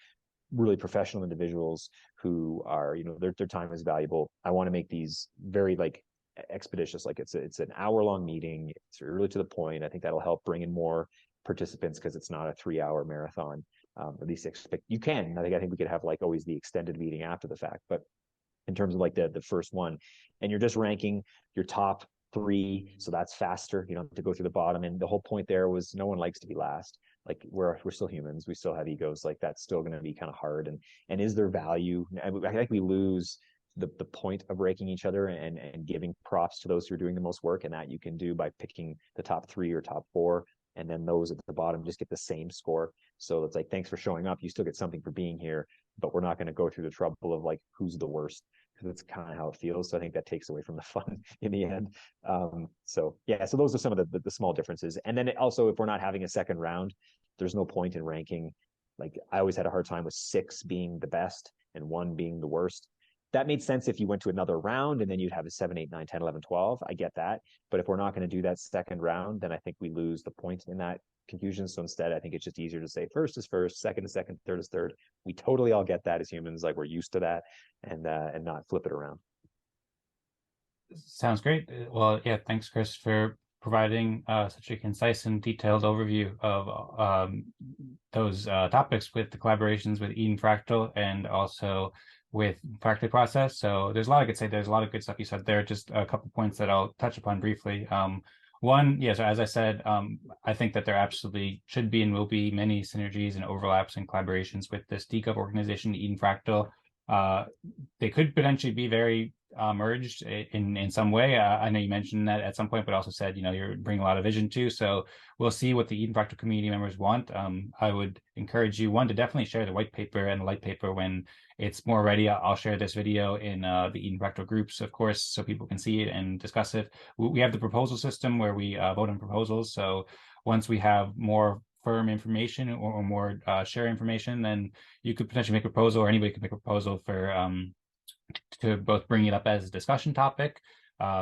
really professional individuals who are, their time is valuable, I want to make these very like expeditious. Like it's an hour-long meeting. It's really to the point. I think that'll help bring in more participants because it's not a 3-hour marathon. At least you can. I think we could have like always the extended meeting after the fact. But in terms of like the first one, and you're just ranking your top 3, so that's faster. You don't have to go through the bottom. And the whole point there was no one likes to be last. Like we're still humans. We still have egos. Like that's still going to be kind of hard. And is there value? I think we lose the point of ranking each other and giving props to those who are doing the most work, and that you can do by picking the top 3 or top 4. And then those at the bottom just get the same score. So it's like, thanks for showing up. You still get something for being here, but we're not going to go through the trouble of like, who's the worst, because that's kind of how it feels. So I think that takes away from the fun in the end. So those are some of the small differences. And then also, if we're not having a second round, there's no point in ranking. Like I always had a hard time with 6 being the best and 1 being the worst. That made sense if you went to another round and then you'd have a 7, 8, 9, 10, 11, 12. I get that. But if we're not going to do that second round, then I think we lose the point in that confusion. So instead, I think it's just easier to say first is first, second is second, third is third. We totally all get that as humans. Like we're used to that, and not flip it around. Sounds great. Well, yeah, thanks, Chris, for providing such a concise and detailed overview of those topics with the collaborations with Eden Fractal and also with ƒractally process. So there's a lot I could say. There's a lot of good stuff you said there. Just a couple points that I'll touch upon briefly. One, yeah, so as I said, I think that there absolutely should be and will be many synergies and overlaps and collaborations with this dGov organization, Eden Fractal. They could potentially be very merged in some way. I know you mentioned that at some point, but also said, you're bringing a lot of vision too. So we'll see what the Eden Fractal community members want. I would encourage you, one, to definitely share the white paper and the light paper when it's more ready. I'll share this video in the Eden Fractal groups, of course, so people can see it and discuss it. We have the proposal system where we vote on proposals. So once we have more firm information or more share information, then you could potentially make a proposal, or anybody could make a proposal for to both bring it up as a discussion topic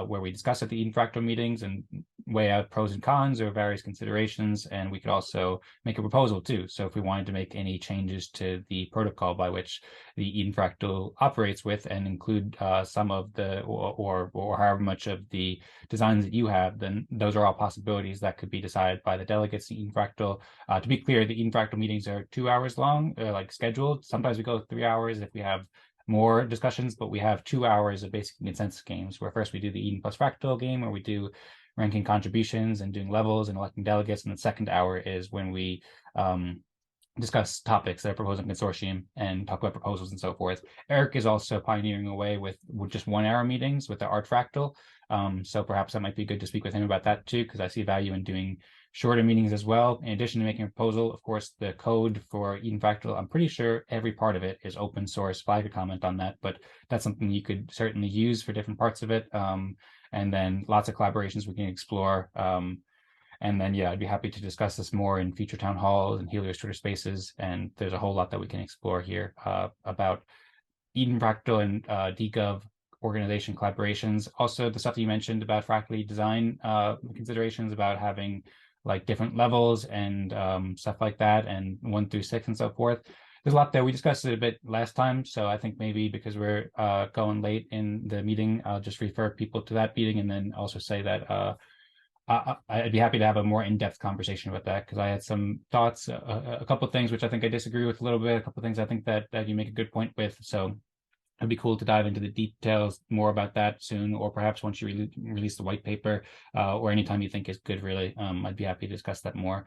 where we discuss at the Eden Fractal meetings and weigh out pros and cons or various considerations. And we could also make a proposal too. So if we wanted to make any changes to the protocol by which the Eden Fractal operates with and include some of the, or however much of the designs that you have, then those are all possibilities that could be decided by the delegates in Eden Fractal. To be clear, the Eden Fractal meetings are 2 hours long, like scheduled. Sometimes we go 3 hours if we have more discussions, but we have 2 hours of basic consensus games where first we do the Eden plus Fractal game where we do ranking contributions and doing levels and electing delegates, and the second hour is when we discuss topics that are proposed in consortium and talk about proposals and so forth. Eric is also pioneering away with just 1 hour meetings with the Art Fractal, so perhaps that might be good to speak with him about that too, because I see value in doing shorter meetings as well. In addition to making a proposal, of course, the code for Eden Fractal, I'm pretty sure every part of it is open source. I could comment on that, but that's something you could certainly use for different parts of it. And then lots of collaborations we can explore. And then, yeah, I'd be happy to discuss this more in future town halls and Helios Twitter spaces. And there's a whole lot that we can explore here about Eden Fractal and dGov organization collaborations. Also, the stuff that you mentioned about ƒractally design considerations about having like different levels and stuff like that, and 1 through 6 and so forth. There's a lot there. We discussed it a bit last time, so I think maybe because we're going late in the meeting, I'll just refer people to that meeting and then also say that I'd be happy to have a more in-depth conversation about that, because I had some thoughts, a couple of things which I think I disagree with a little bit, a couple of things I think that you make a good point with. So it'd be cool to dive into the details more about that soon, or perhaps once you release the white paper, or anytime you think is good, really. I'd be happy to discuss that more.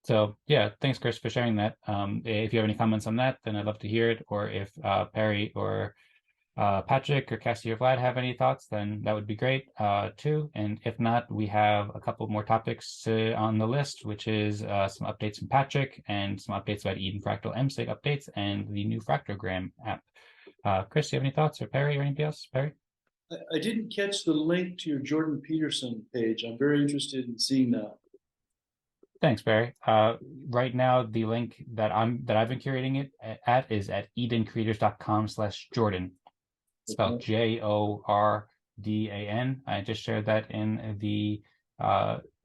So yeah, thanks, Chris, for sharing that. If you have any comments on that, then I'd love to hear it. Or if Perry or Patrick or Cassie or Vlad have any thoughts, then that would be great too. And if not, we have a couple more topics on the list, which is some updates from Patrick and some updates about Eden Fractal MSIG updates and the new Fractogram app. Chris, do you have any thoughts, or Perry, or anything else? Perry? I didn't catch the link to your Jordan Peterson page. I'm very interested in seeing that. Thanks, Barry. Right now, the link that I've been curating it at is at edencreators.com/Jordan. Spelled JORDAN. I just shared that in the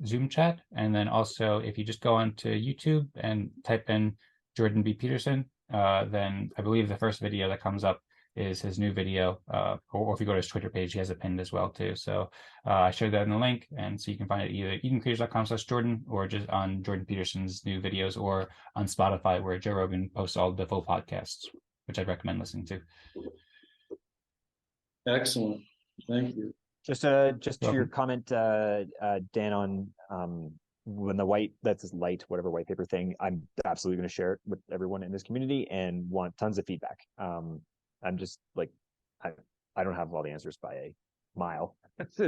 Zoom chat. And then also, if you just go onto YouTube and type in Jordan B. Peterson, then I believe the first video that comes up is his new video. Or if you go to his Twitter page, he has it pinned as well too. So I shared that in the link, and so you can find it either edencreators.com/Jordan or just on Jordan Peterson's new videos, or on Spotify where Joe Rogan posts all the full podcasts, which I'd recommend listening to. Excellent. Thank you. Just to your comment, Dan, on when the white, that's light, whatever white paper thing, I'm absolutely going to share it with everyone in this community and want tons of feedback. I'm just like, I don't have all the answers by a mile.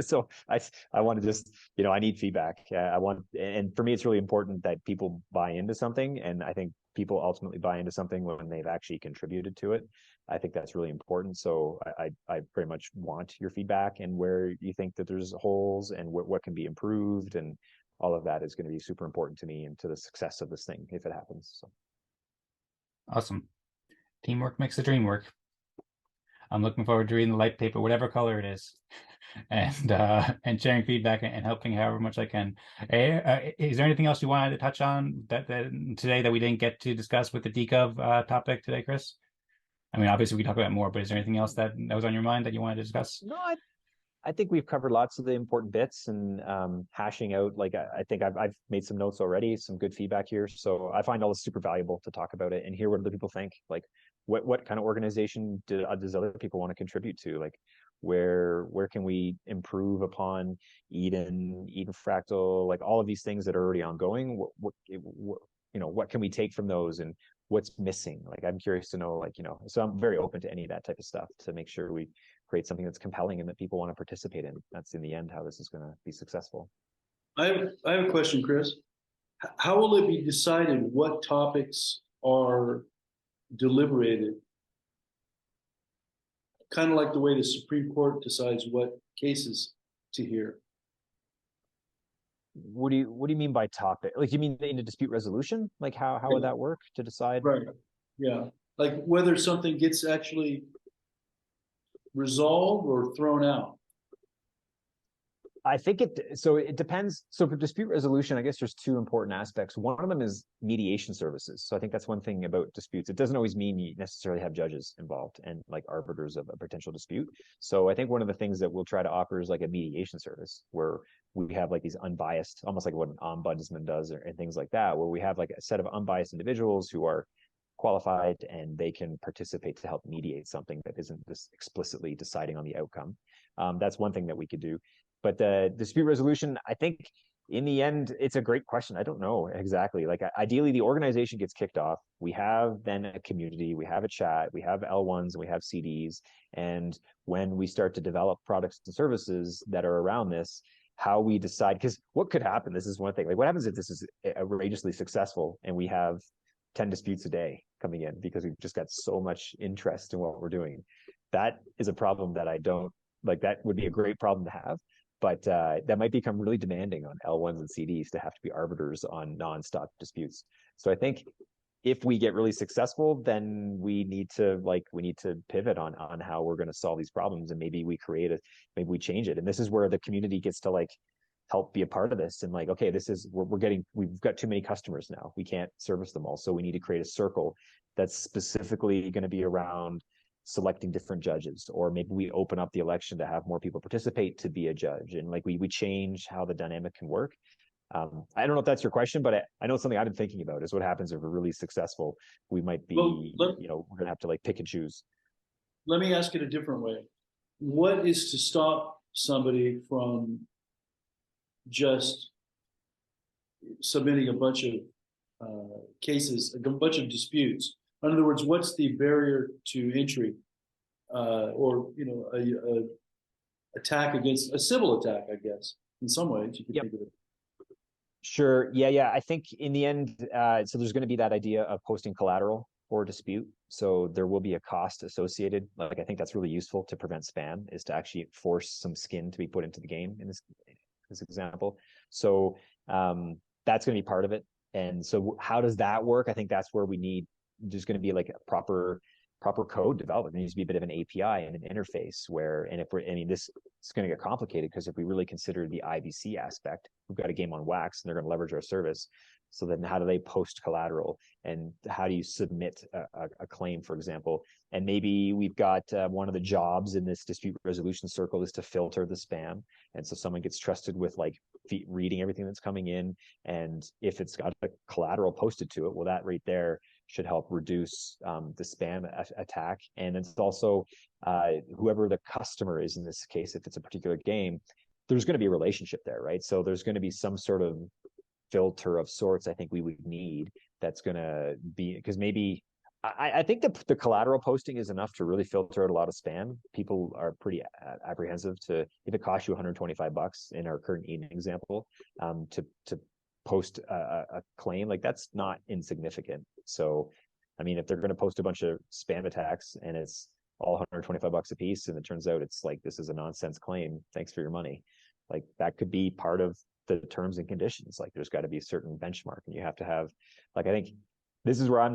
So I want to just, I need feedback. And for me, it's really important that people buy into something. And I think people ultimately buy into something when they've actually contributed to it. I think that's really important. So I very much want your feedback and where you think that there's holes and what can be improved, and all of that is going to be super important to me and to the success of this thing if it happens. So. Awesome. Teamwork makes the dream work. I'm looking forward to reading the light paper, whatever color it is, and sharing feedback and helping however much I can. Is there anything else you wanted to touch on that today that we didn't get to discuss with the dGov topic today, Chris? I mean, obviously we can talk about more, but is there anything else that was on your mind that you wanted to discuss? No, I think we've covered lots of the important bits and hashing out. Like I think I've made some notes already, some good feedback here. So I find all this super valuable to talk about it and hear what other people think. Like what kind of organization does other people want to contribute to? Like where can we improve upon Eden Fractal, like all of these things that are already ongoing? What can we take from those and what's missing? Like I'm curious to know, like, so I'm very open to any of that type of stuff to make sure we create something that's compelling and that people want to participate in. That's in the end how this is going to be successful. I have a question, Chris. How will it be decided what topics are deliberated? Kind of like the way the Supreme Court decides what cases to hear. What do you mean by topic? Like, you mean in a dispute resolution? Like how would that work to decide? Right. Yeah. Like whether something gets actually resolved or thrown out. I think it depends. So for dispute resolution, I guess there's two important aspects. One of them is mediation services. So I think that's one thing about disputes. It doesn't always mean you necessarily have judges involved and like arbiters of a potential dispute. So I think one of the things that we'll try to offer is like a mediation service where we have like these unbiased, almost like what an ombudsman does and things like that, where we have like a set of unbiased individuals who are qualified and they can participate to help mediate something that isn't just explicitly deciding on the outcome. That's one thing that we could do. But the dispute resolution, I think in the end, it's a great question. I don't know exactly. Like ideally, the organization gets kicked off. We have then a community, we have a chat, we have L1s, and we have CDs. And when we start to develop products and services that are around this, how we decide, because what could happen, this is one thing, like what happens if this is outrageously successful and we have 10 disputes a day coming in because we've just got so much interest in what we're doing? That is a problem that I don't, like that would be a great problem to have. But that might become really demanding on L1s and CDs to have to be arbiters on nonstop disputes. So I think if we get really successful, then we need to pivot on how we're going to solve these problems, and maybe we we change it. And this is where the community gets to like help be a part of this and like, okay, we've got too many customers now. We can't service them all. So we need to create a circle that's specifically going to be around selecting different judges, or maybe we open up the election to have more people participate to be a judge, and like we change how the dynamic can work. I don't know if that's your question, but I know it's something I've been thinking about is what happens if we're really successful. We might be, we're gonna have to like pick and choose. Let me ask it a different way. What is to stop somebody from just submitting a bunch of cases, a bunch of disputes? In other words, what's the barrier to entry, or a attack against a civil attack? I guess in some ways you could think of it. Sure. Yeah. I think in the end, so there's going to be that idea of posting collateral for a dispute. So there will be a cost associated. Like I think that's really useful to prevent spam, is to actually force some skin to be put into the game in this example. So that's going to be part of it. And so how does that work? I think that's where there's going to be like a proper code developed. There needs to be a bit of an API and an interface this is going to get complicated, because if we really consider the IBC aspect, we've got a game on Wax and they're going to leverage our service. So then how do they post collateral, and how do you submit a claim, for example? And maybe we've got one of the jobs in this dispute resolution circle is to filter the spam. And so someone gets trusted with like reading everything that's coming in. And if it's got a collateral posted to it, well, that right there should help reduce the spam attack. And it's also whoever the customer is in this case, if it's a particular game, there's going to be a relationship there, right? So there's going to be some sort of filter of sorts I think we would need, that's going to be, because maybe I think the collateral posting is enough to really filter out a lot of spam. People are pretty apprehensive to, if it costs you $125 in our current Eden example, to post a claim, like that's not insignificant. So I mean, if they're going to post a bunch of spam attacks and it's all $125 a piece, and it turns out it's like, this is a nonsense claim, thanks for your money, like that could be part of the terms and conditions. Like there's got to be a certain benchmark, and you have to have, like, I think this is where I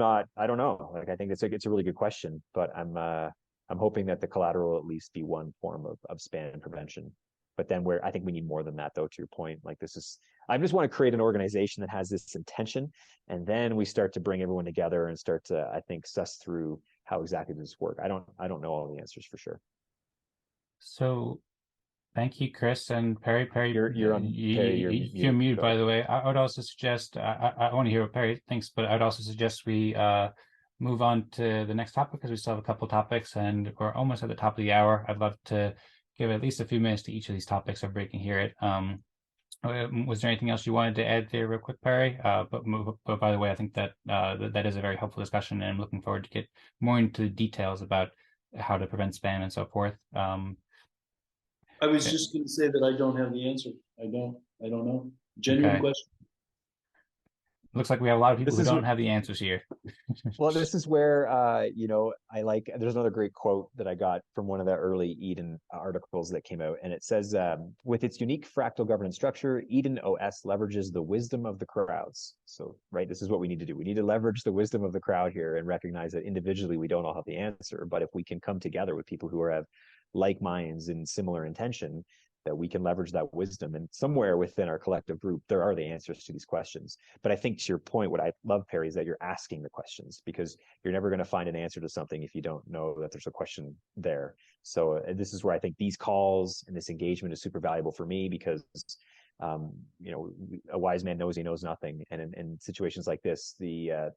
don't know, like I think it's a really good question, but I'm hoping that the collateral will at least be one form of spam prevention. But then I think we need more than that, though, to your point. Like I just want to create an organization that has this intention, and then we start to bring everyone together and start to, I think, suss through how exactly does this work. I don't know all the answers for sure. So Thank you, Chris and Perry. Perry, You're on. Perry, you're muted, by the way. I would also suggest, I want to hear what Perry thinks, but I'd also suggest we move on to the next topic because we still have a couple topics and we're almost at the top of the hour. I'd love to give at least a few minutes to each of these topics so everybody can hear it. Was there anything else you wanted to add there real quick, Perry? But by the way, I think that that is a very helpful discussion, and I'm looking forward to get more into the details about how to prevent spam and so forth. I was just going to say that I don't have the answer. I don't know. Genuine question. Looks like we have a lot of people who don't have the answers here. Well, this is where, you know, there's another great quote that I got from one of the early Eden articles that came out. And it says, with its unique fractal governance structure, Eden OS leverages the wisdom of the crowds. So, right, this is what we need to do. We need to leverage the wisdom of the crowd here and recognize that individually we don't all have the answer. But if we can come together with people who have like minds and similar intention, that we can leverage that wisdom, and somewhere within our collective group there are the answers to these questions. But I think to your point, what I love, Perry, is that you're asking the questions, because you're never going to find an answer to something if you don't know that there's a question there. So this is where I think these calls and this engagement is super valuable for me, because you know, a wise man knows he knows nothing, and in situations like this, the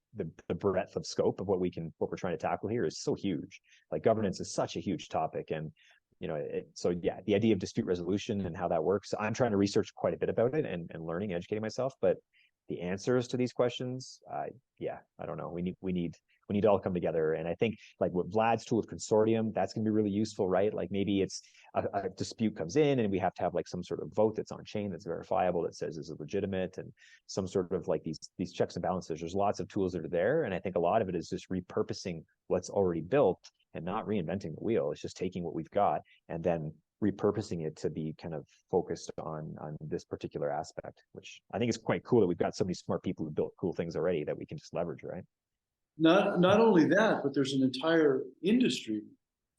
breadth of scope of what we're trying to tackle here is so huge. Like, governance is such a huge topic, and you know, so yeah, the idea of dispute resolution and how that works, I'm trying to research quite a bit about it and learning, educating myself. But the answers to these questions, yeah, I don't know. We need to all come together. And I think, like, what Vlad's tool of consortium, that's going to be really useful, right? Like, maybe it's a dispute comes in and we have to have like some sort of vote that's on chain, that's verifiable, that says is it legitimate, and some sort of like these checks and balances. There's lots of tools that are there, and I think a lot of it is just repurposing what's already built and not reinventing the wheel. It's just taking what we've got and then repurposing it to be kind of focused on this particular aspect, which I think is quite cool that we've got so many smart people who built cool things already that we can just leverage, right? Not only that, but there's an entire industry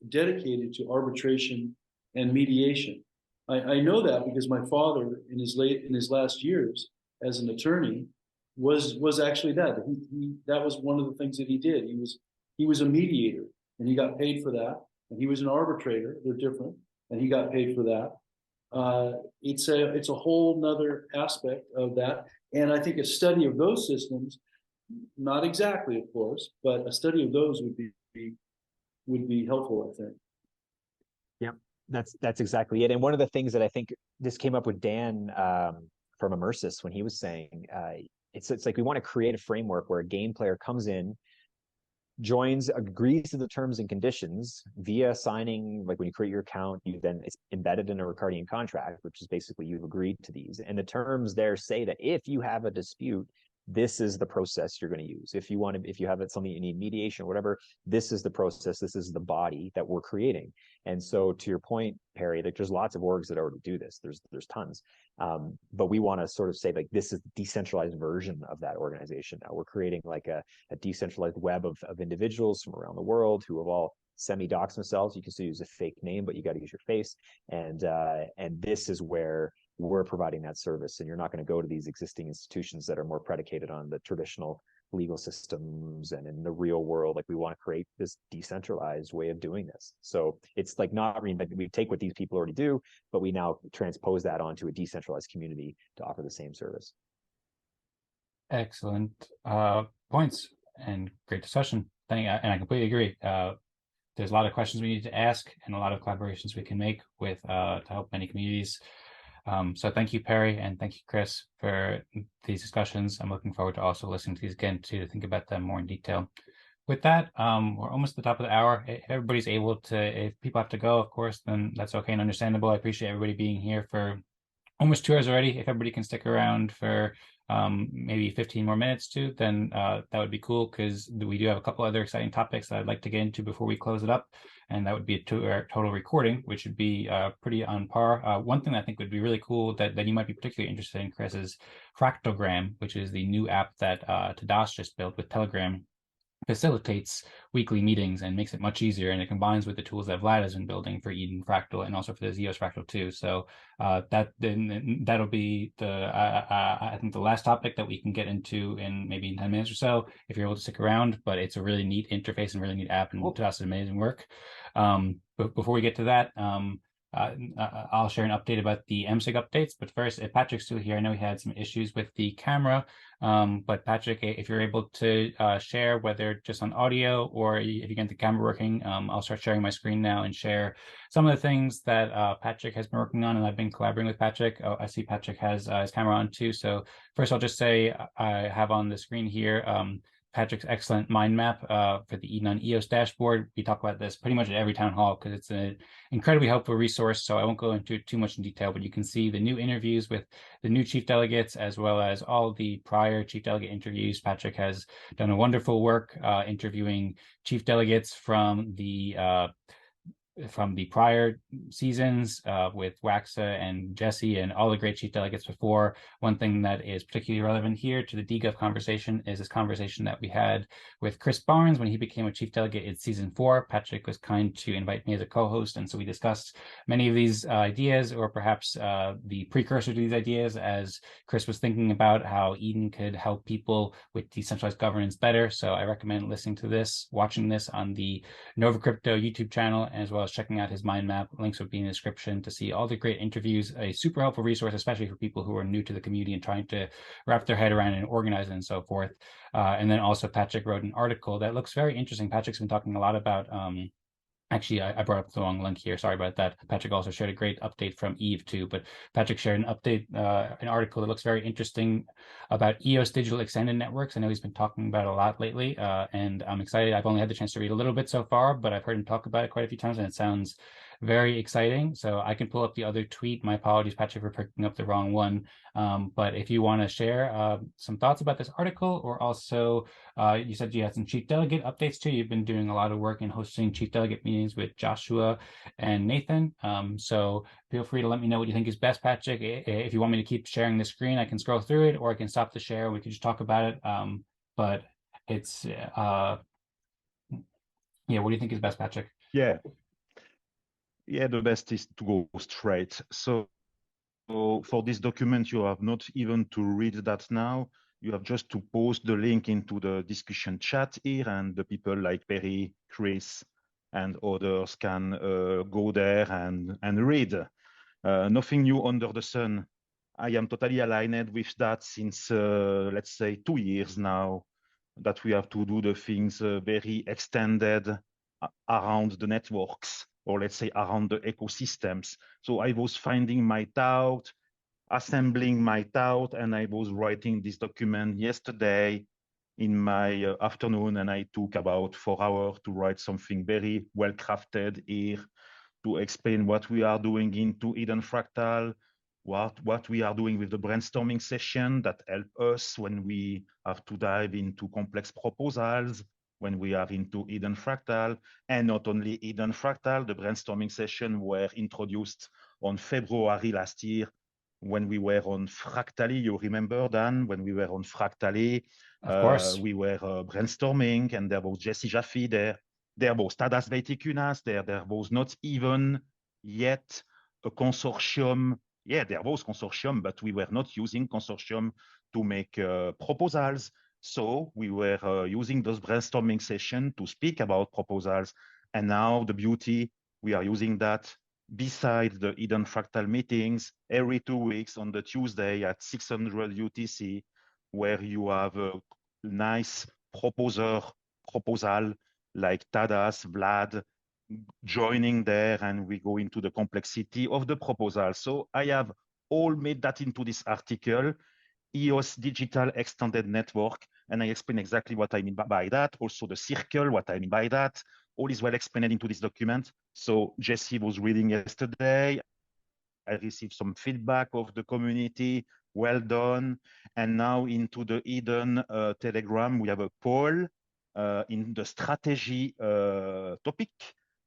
dedicated to arbitration and mediation. I know that because my father, in his last years as an attorney, was actually that. That was one of the things that he did. He was a mediator, and he got paid for that. And he was an arbitrator. They're different, and he got paid for that. It's a whole nother aspect of that. And I think a study of those systems, not exactly, of course, but a study of those would be helpful, I think. Yeah, that's exactly it. And one of the things that I think this came up with Dan from Immersis when he was saying, it's like we want to create a framework where a game player comes in, joins, agrees to the terms and conditions via signing. Like, when you create your account, it's embedded in a Ricardian contract, which is basically you've agreed to these. And the terms there say that if you have a dispute, this is the process you're going to use. If you have something you need mediation or whatever, this is the process, this is the body that we're creating. And so, to your point, Perry, there's lots of orgs that already do this. There's tons. But we want to sort of say, like, this is the decentralized version of that organization. Now we're creating like a decentralized web of individuals from around the world who have all semi-doxed themselves. You can still use a fake name, but you got to use your face. And this is where we're providing that service, and you're not going to go to these existing institutions that are more predicated on the traditional legal systems and in the real world. Like, we want to create this decentralized way of doing this. So it's like not reinventing. We take what these people already do, but we now transpose that onto a decentralized community to offer the same service. Excellent points and great discussion. And I completely agree. There's a lot of questions we need to ask and a lot of collaborations we can make with to help many communities. So thank you, Perry, and thank you, Chris, for these discussions. I'm looking forward to also listening to these again to think about them more in detail. With that, we're almost at the top of the hour. If everybody's able to, if people have to go, of course, then that's okay and understandable. I appreciate everybody being here for almost 2 hours already. If everybody can stick around for maybe 15 more minutes too, then that would be cool, because we do have a couple other exciting topics that I'd like to get into before we close it up. And that would be a total recording, which would be pretty on par. One thing I think would be really cool that you might be particularly interested in, Chris, is ƒractally, which is the new app that Tadas just built with Telegram. Facilitates weekly meetings and makes it much easier, and it combines with the tools that Vlad has been building for Eden Fractal and also for the Zeos Fractal too. So that'll be I think the last topic that we can get into in maybe 10 minutes or so, if you're able to stick around. But it's a really neat interface and really neat app, and Tadas does amazing work. But before we get to that, I'll share an update about the MSIG updates. But first, if Patrick's still here, I know he had some issues with the camera. But Patrick, if you're able to share, whether just on audio or if you get the camera working, I'll start sharing my screen now and share some of the things that Patrick has been working on, and I've been collaborating with Patrick. I see Patrick has his camera on too. So first, I'll just say I have on the screen here Patrick's excellent mind map for the Eden on EOS dashboard. We talk about this pretty much at every town hall because it's an incredibly helpful resource. So I won't go into it too much in detail, but you can see the new interviews with the new chief delegates, as well as all the prior chief delegate interviews. Patrick has done a wonderful work interviewing chief delegates from the prior seasons with Waxa and Jesse and all the great chief delegates before. One thing that is particularly relevant here to the dGov conversation is this conversation that we had with Chris Barnes when he became a chief delegate in season 4. Patrick was kind to invite me as a co-host, and so we discussed many of these ideas, or perhaps the precursor to these ideas, as Chris was thinking about how Eden could help people with decentralized governance better. So I recommend listening to this, watching this on the Nova Crypto YouTube channel, as well as checking out his mind map. Links will be in the description to see all the great interviews. A super helpful resource, especially for people who are new to the community and trying to wrap their head around and organize it and so forth. And then also Patrick wrote an article that looks very interesting. Patrick's been talking a lot about actually, I brought up the wrong link here. Sorry about that. Patrick also shared a great update from Eve too, but Patrick shared an update, an article that looks very interesting about EOS digital extended networks. I know he's been talking about it a lot lately, and I'm excited. I've only had the chance to read a little bit so far, but I've heard him talk about it quite a few times, and it sounds very exciting. So I can pull up the other tweet. My apologies, Patrick, for picking up the wrong one. But if you want to share some thoughts about this article, or also you said you had some chief delegate updates too. You've been doing a lot of work in hosting chief delegate meetings with Joshua and Nathan. So feel free to let me know what you think is best, Patrick. If you want me to keep sharing the screen, I can scroll through it, or I can stop the share. We can just talk about it. But it's yeah. What do you think is best, Patrick? Yeah, the best is to go straight. So for this document, you have not even to read that now. You have just to post the link into the discussion chat here, and the people like Perry, Chris, and others can go there and read. Nothing new under the sun. I am totally aligned with that since, let's say, 2 years now, that we have to do the things very extended around the networks, or let's say around the ecosystems. So I was finding my doubt, assembling my thought, and I was writing this document yesterday in my afternoon, and I took about 4 hours to write something very well crafted here to explain what we are doing into Eden Fractal, what we are doing with the brainstorming session that help us when we have to dive into complex proposals, when we are into Eden Fractal. And not only Eden Fractal, the brainstorming session were introduced on February last year when we were on ƒractally. You remember, Dan, when we were on ƒractally? Of course. We were brainstorming, and there was Jesse Jaffe there. There was Tadas Veitikunas there. There was not even yet a consortium. Yeah, there was consortium, but we were not using consortium to make proposals. So we were using those brainstorming sessions to speak about proposals. And now the beauty, we are using that besides the Eden Fractal meetings every 2 weeks on the Tuesday at 600 UTC, where you have a nice proposal like Tadas, Vlad, joining there, and we go into the complexity of the proposal. So I have all made that into this article, EOS Digital Extended Network, and I explain exactly what I mean by that. Also the circle, what I mean by that. All is well explained into this document. So Jesse was reading yesterday. I received some feedback of the community. Well done. And now into the Eden Telegram, we have a poll in the strategy topic.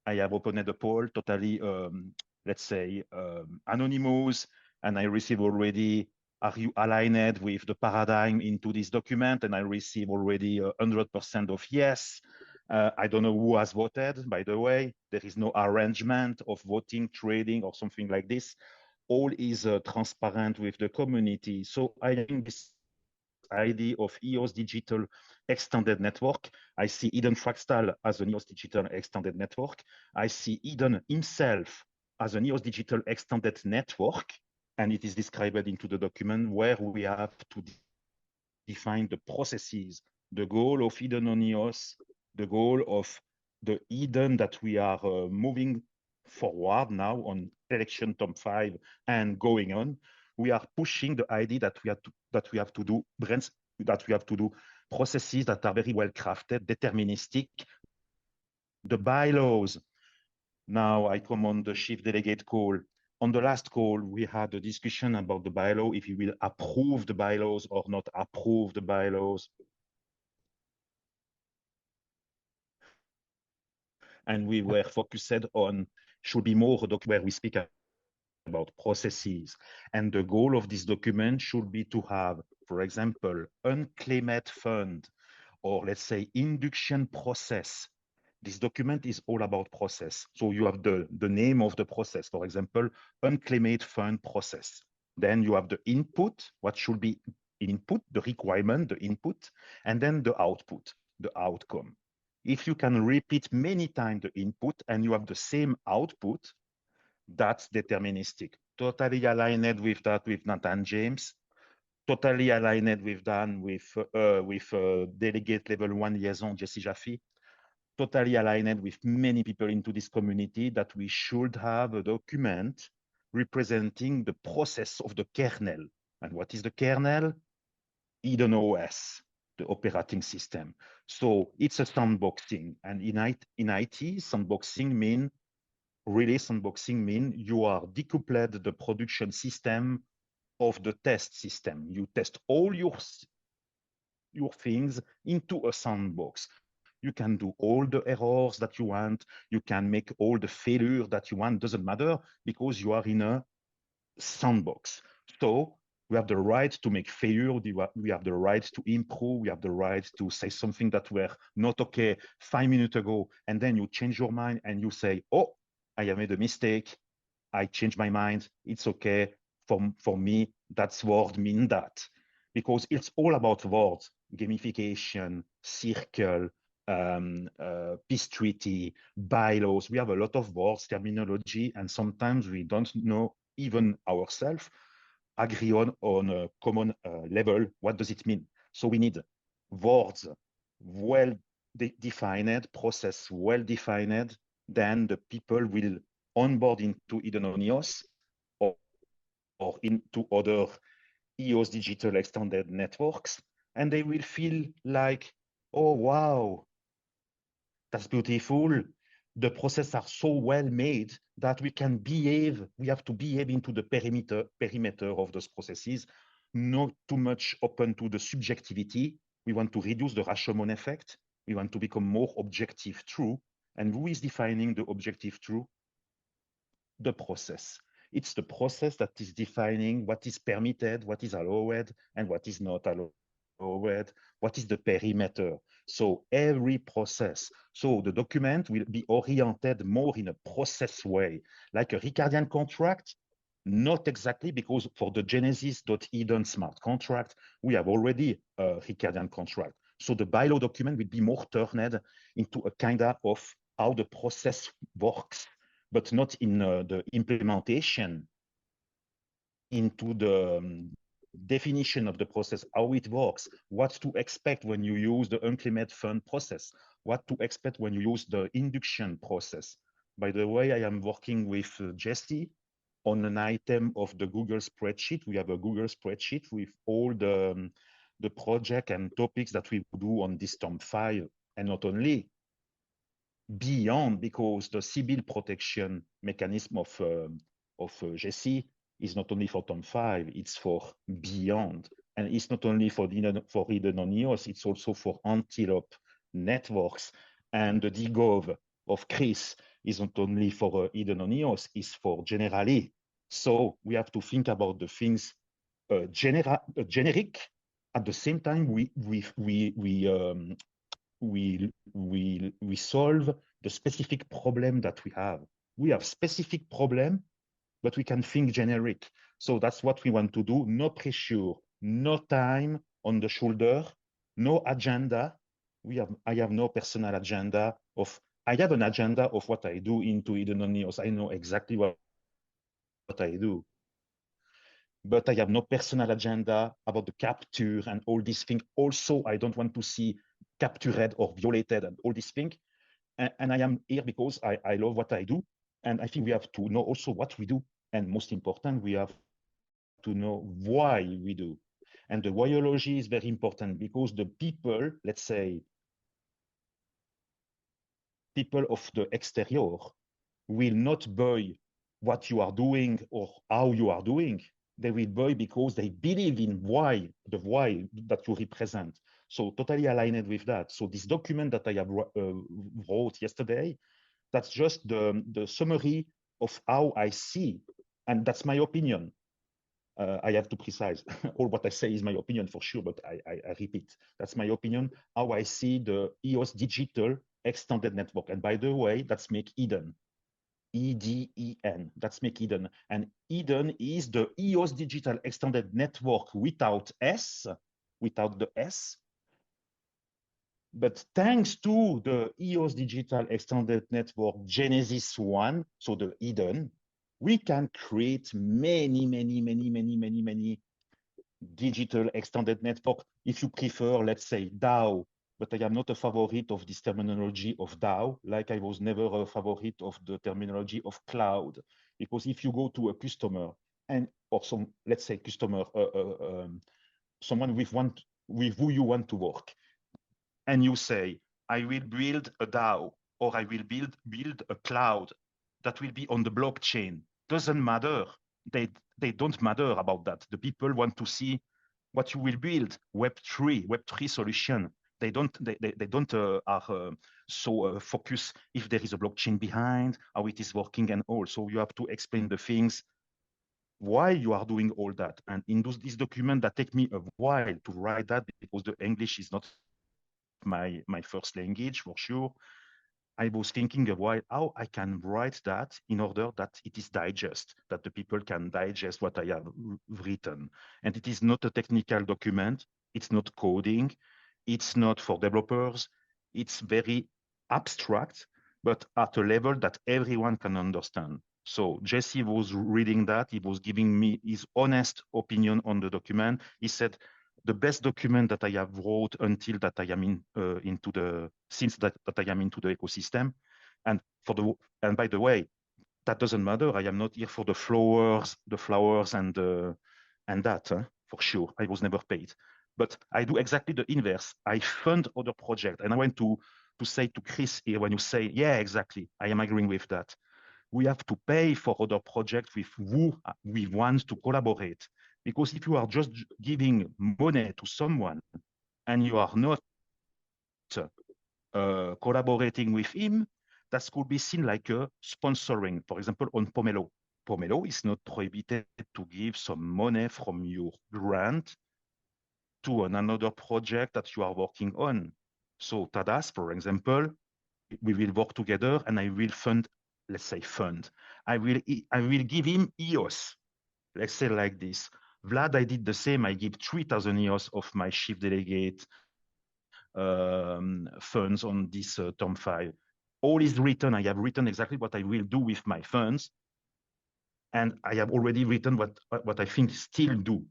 I have opened the poll totally, let's say, anonymous, and I received already, are you aligned with the paradigm into this document? And I received already 100% of yes. I don't know who has voted, by the way. There is no arrangement of voting, trading, or something like this. All is transparent with the community. So I think this idea of EOS Digital Extended Network, I see Eden Fractal as an EOS Digital Extended Network. I see Eden himself as an EOS digital extended network, and it is described into the document where we have to define the processes, the goal of Eden on EOS, the goal of the Eden that we are moving forward now on selection top 5 and going on. We are pushing the idea that we have to do processes that are very well crafted, deterministic. The bylaws. Now I come on the chief delegate call. On the last call, we had a discussion about the bylaw, if you will approve the bylaws or not approve the bylaws. And we were focused on, should be more a document where we speak about processes. And the goal of this document should be to have, for example, unclaimed fund, or let's say induction process. This document is all about process. So you have the name of the process, for example, unclaimed fund process. Then you have the input, what should be input, the requirement, the input, and then the output, the outcome. If you can repeat many times the input and you have the same output, that's deterministic. Totally aligned with that with Nathan James. Totally aligned with that with delegate level 1 liaison Jesse Jaffe. Totally aligned with many people into this community that we should have a document representing the process of the kernel. And what is the kernel? Eden OS, the operating system. So it's a sandboxing. And in IT, sandboxing mean you are decoupled the production system of the test system. You test all your things into a sandbox. You can do all the errors that you want. You can make all the failure that you want. Doesn't matter because you are in a sandbox. So we have the right to make failure. We have the right to improve. We have the right to say something that were not okay 5 minutes ago. And then you change your mind and you say, oh, I have made a mistake. I changed my mind. It's okay. For me, that's word mean that. Because it's all about words, gamification, circle, peace treaty, bylaws. We have a lot of words, terminology, and sometimes we don't know even ourselves agree on a common level. What does it mean? So we need words well defined, process well defined, then the people will onboard into Eden on EOS or into other EOS digital extended networks, and they will feel like, oh, wow, that's beautiful. The processes are so well made that we have to behave into the perimeter of those processes, not too much open to the subjectivity. We want to reduce the Rashomon effect. We want to become more objective true. And who is defining the objective true? The process. It's the process that is defining what is permitted, what is allowed, and what is not allowed, what is the perimeter. So every process. So the document will be oriented more in a process way, like a Ricardian contract. Not exactly, because for the Genesis.Eden smart contract, we have already a Ricardian contract. So the bylaw document will be more turned into a kind of how the process works, but not in the implementation, into the definition of the process, how it works, what to expect when you use the unclaimed fund process, what to expect when you use the induction process. By the way, I am working with Jesse on an item of the Google spreadsheet. We have a Google spreadsheet with all the project and topics that we do on this Tom 5, and not only beyond, because the civil protection mechanism of Jesse is not only for Tom 5, it's for beyond. And it's not only for Eden on EOS, it's also for Antelope networks. And the dGov of Chris is not only for Eden on EOS, it's for generally. So we have to think about the things generic. At the same time, we solve the specific problem that we have. We have specific problem, but we can think generic. So that's what we want to do. No pressure, no time on the shoulder, no agenda. I have no personal agenda I have an agenda of what I do into Eden on EOS. I know exactly what I do. But I have no personal agenda about the capture and all these things. Also, I don't want to see captured or violated and all these things. And I am here because I love what I do. And I think we have to know also what we do. And most important, we have to know why we do. And the whyology is very important because the people, let's say, people of the exterior will not buy what you are doing or how you are doing. They will buy because they believe in the why that you represent. So totally aligned with that. So this document that I have wrote yesterday, that's just the summary of how I see, and that's my opinion. I have to precise all what I say is my opinion for sure, but I repeat, that's my opinion, how I see the EOS digital extended network. And by the way, that's make Eden. EDEN, that's make Eden. And Eden is the EOS digital extended network without the S. But thanks to the EOS digital extended network Genesis 1, so the Eden, we can create many digital extended network. If you prefer, let's say DAO, but I am not a favorite of this terminology of DAO, like I was never a favorite of the terminology of cloud. Because if you go to a customer or some, let's say customer, someone with who you want to work, and you say, I will build a DAO or I will build a cloud that will be on the blockchain, doesn't matter. They don't matter about that. The people want to see what you will build. Web3 solution. They don't are so focused if there is a blockchain behind, how it is working and all. So you have to explain the things, why you are doing all that. And in this document that take me a while to write that because the English is not my first language for sure. I was thinking a while how I can write that in order that it is digest, that the people can digest what I have written. And it is not a technical document. It's not coding. It's not for developers. It's very abstract, but at a level that everyone can understand. So Jesse was reading that. He was giving me his honest opinion on the document. He said, the best document that I have wrote until that I am since that I am into the ecosystem. And by the way, that doesn't matter. I am not here for the flowers and that, for sure. I was never paid. But I do exactly the inverse. I fund other projects. And I want to say to Chris here, when you say, yeah, exactly, I am agreeing with that. We have to pay for other projects with who we want to collaborate. Because if you are just giving money to someone and you are not collaborating with him, that could be seen like a sponsoring. For example, on Pomelo. Pomelo is not prohibited to give some money from your grant to another project that you are working on. So Tadas, for example, we will work together and I will fund, let's say fund. I will give him EOS. Let's say like this. Vlad, I did the same. I give 3,000 EOS of my chief delegate funds on this term 5. All is written. I have written exactly what I will do with my funds. And I have already written what I think still do.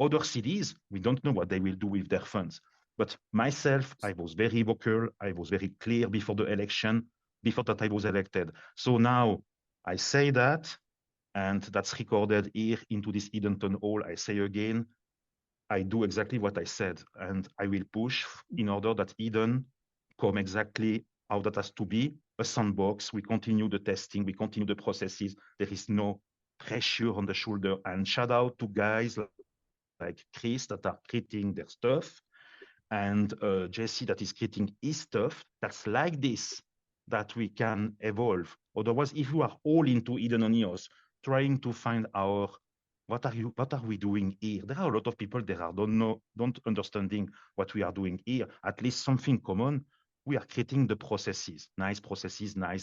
Other cities, we don't know what they will do with their funds. But myself, I was very vocal. I was very clear before the election, before that I was elected. So now I say that, and that's recorded here into this Eden Town Hall. I say again, I do exactly what I said, and I will push in order that Eden come exactly how that has to be, a sandbox. We continue the testing, we continue the processes. There is no pressure on the shoulder. And shout out to guys like Chris that are creating their stuff, and Jesse that is creating his stuff. That's like this that we can evolve. Otherwise, if you are all into Eden on EOS, trying to find our what are we doing here? There are a lot of people that don't understanding what we are doing here. At least something common. We are creating the processes, nice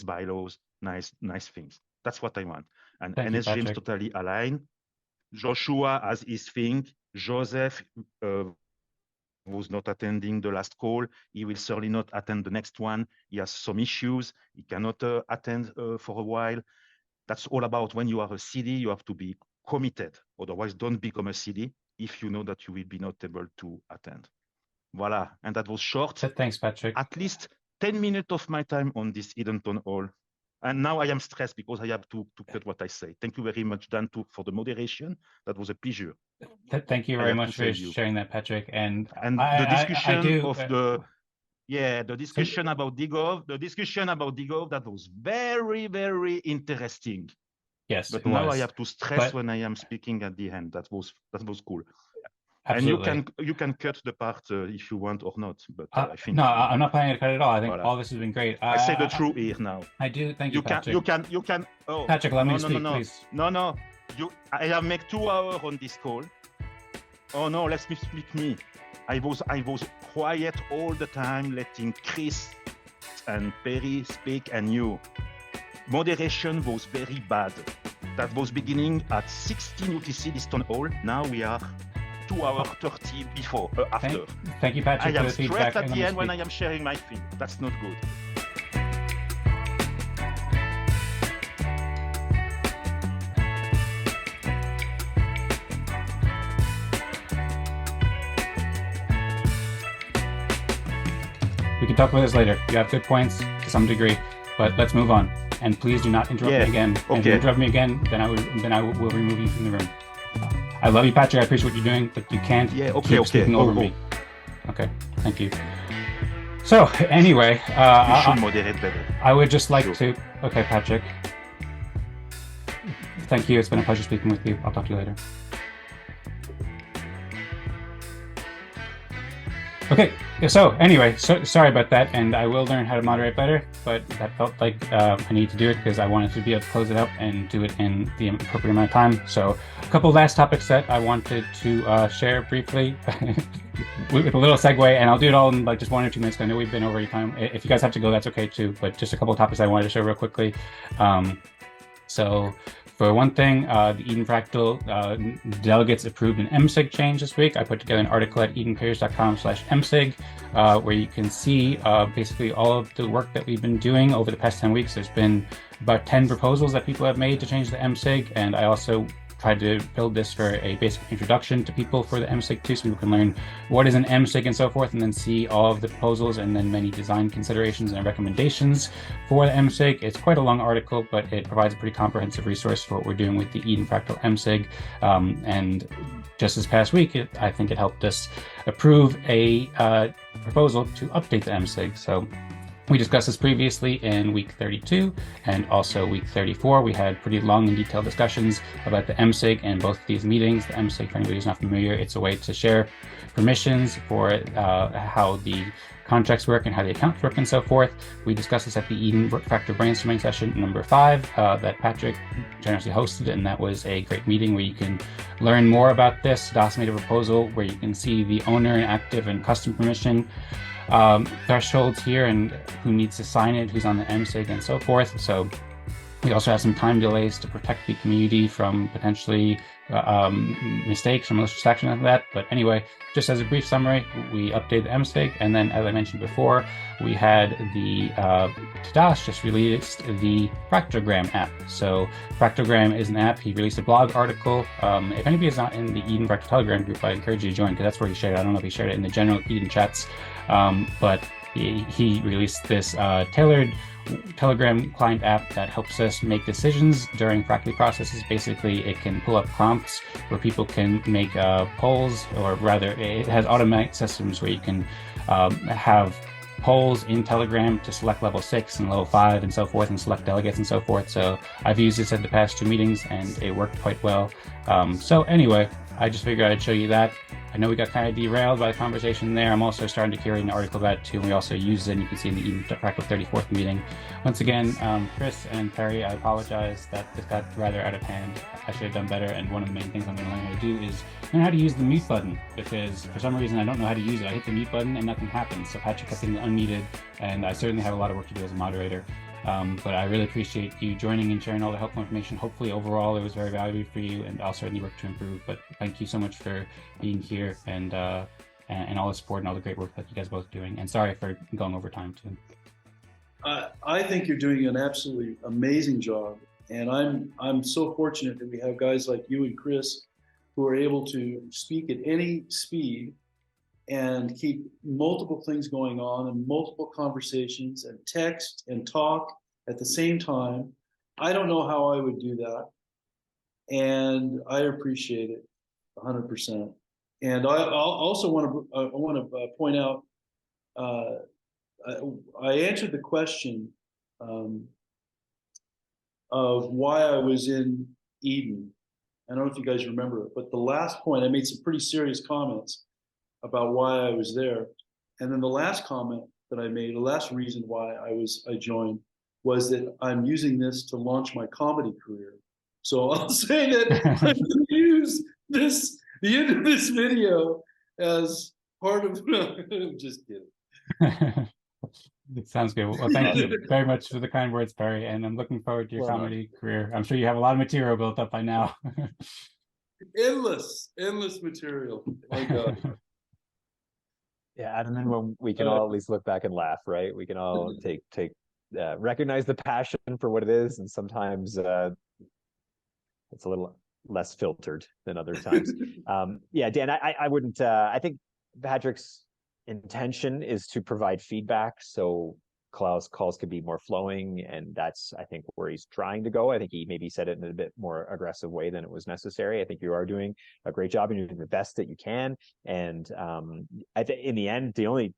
bylaws, nice things. That's what I want. And Thank you, NS James Patrick. totally aligned. Joshua has his thing. Joseph was not attending the last call. He will certainly not attend the next one. He has some issues. He cannot attend for a while. That's all about when you are a CD, you have to be committed. Otherwise, don't become a CD if you know that you will be not able to attend. Voila. And that was short. Thanks, Patrick. At least 10 minutes of my time on this hidden town hall. And now I am stressed because I have to cut what I say. Thank you very much, Dan, for the moderation. That was a pleasure. Thank you very much for sharing that, Patrick. And the discussion about dGov, that was very, very interesting. Yes, but now I have to stress when I am speaking at the end. That was cool. Absolutely. And you can cut the part if you want or not. But I think no, I'm not planning to cut it all. I think all this has been great. I say the truth here now. I do. Thank you, Patrick. You can. Oh, Patrick, let me speak, please. No. I have made 2 hours on this call. Oh no, let me speak me. I was quiet all the time, letting Chris and Perry speak, and you. Moderation was very bad. That was beginning at 16 UTC this town hall. Now we are 2 hours 30 before after. Thank you, Patrick. I am stressed at the end when I am sharing my thing. That's not good. We can talk about this later. You have good points to some degree, but let's move on. And please do not interrupt me again. Okay. If you interrupt me again, then I will remove you from the room. I love you, Patrick. I appreciate what you're doing, but you can't keep speaking over me. Okay, thank you. So anyway, you should moderate better. I would just like to. Okay, Patrick. Thank you. It's been a pleasure speaking with you. I'll talk to you later. Okay, so anyway, sorry about that, and I will learn how to moderate better, but that felt like I need to do it because I wanted to be able to close it up and do it in the appropriate amount of time. So a couple of last topics that I wanted to share briefly with a little segue, and I'll do it all in like just 1 or 2 minutes. I know we've been over your time. If you guys have to go, that's okay too, but just a couple of topics I wanted to show real quickly. So for one thing, the Eden Fractal delegates approved an MSIG change this week. I put together an article at edenpairs.com/MSIG where you can see basically all of the work that we've been doing over the past 10 weeks. There's been about 10 proposals that people have made to change the MSIG, and I also tried to build this for a basic introduction to people for the MSIG too, so people can learn what is an MSIG and so forth, and then see all of the proposals and then many design considerations and recommendations for the MSIG. It's quite a long article, but it provides a pretty comprehensive resource for what we're doing with the Eden Fractal MSIG. And just this past week, I think it helped us approve a proposal to update the MSIG. So we discussed this previously in week 32 and also week 34. We had pretty long and detailed discussions about the MSIG in both of these meetings. The MSIG, for anybody who's not familiar, it's a way to share permissions for how the contracts work and how the accounts work and so forth. We discussed this at the Eden Fractal brainstorming session number 5 that Patrick generously hosted, and that was a great meeting where you can learn more about this. DOS made a proposal where you can see the owner and active and custom permission thresholds here and who needs to sign it, who's on the MSIG and so forth. So we also have some time delays to protect the community from potentially mistakes or malicious action of that. But anyway, just as a brief summary, we updated the MSIG, and then as I mentioned before, we had the Tadash just released the ƒractogram app. So ƒractogram is an app. He released a blog article. If anybody is not in the Eden Fractal Telegram group, I encourage you to join, because that's where he shared it. I don't know if he shared it in the general Eden chats, but he released this tailored Telegram client app that helps us make decisions during ƒractally processes. Basically, it can pull up prompts where people can make polls, or rather, it has automatic systems where you can have polls in Telegram to select level 6 and level 5 and so forth, and select delegates and so forth. So I've used this at the past 2 meetings and it worked quite well. So anyway, I just figured I'd show you that. I know we got kind of derailed by the conversation there. I'm also starting to curate an article about it too, and we also use it, and you can see in the Eden Fractal 34th meeting. Once again, Chris and Perry, I apologize that this got rather out of hand. I should have done better, and one of the main things I'm going to learn how to do is learn how to use the mute button, because for some reason I don't know how to use it. I hit the mute button and nothing happens, so Patrick kept getting unmuted, and I certainly have a lot of work to do as a moderator. But I really appreciate you joining and sharing all the helpful information. Hopefully overall it was very valuable for you, and I'll certainly work to improve. But thank you so much for being here and all the support and all the great work that you guys both doing. And sorry for going over time too. I think you're doing an absolutely amazing job. And I'm so fortunate that we have guys like you and Chris who are able to speak at any speed and keep multiple things going on and multiple conversations and text and talk at the same time. I don't know how I would do that. And I appreciate it 100%. And I also want to point out, I answered the question of why I was in Eden. I don't know if you guys remember it, but the last point, I made some pretty serious comments about why I was there. And then the last comment that I made, the last reason why I joined, was that I'm using this to launch my comedy career. So I'll say that I'm going to use the end of this video as part of, I'm just kidding. It sounds good. Well, thank you very much for the kind words, Perry, and I'm looking forward to your comedy career. I'm sure you have a lot of material built up by now. endless material. My God. Yeah, and then when we can all at least look back and laugh, right? We can all recognize the passion for what it is, and sometimes it's a little less filtered than other times. Yeah, Dan, I wouldn't. I think Patrick's intention is to provide feedback, so calls could be more flowing, and that's, I think, where he's trying to go. I think he maybe said it in a bit more aggressive way than it was necessary. I think you are doing a great job and you're doing the best that you can. And I think in the end, the only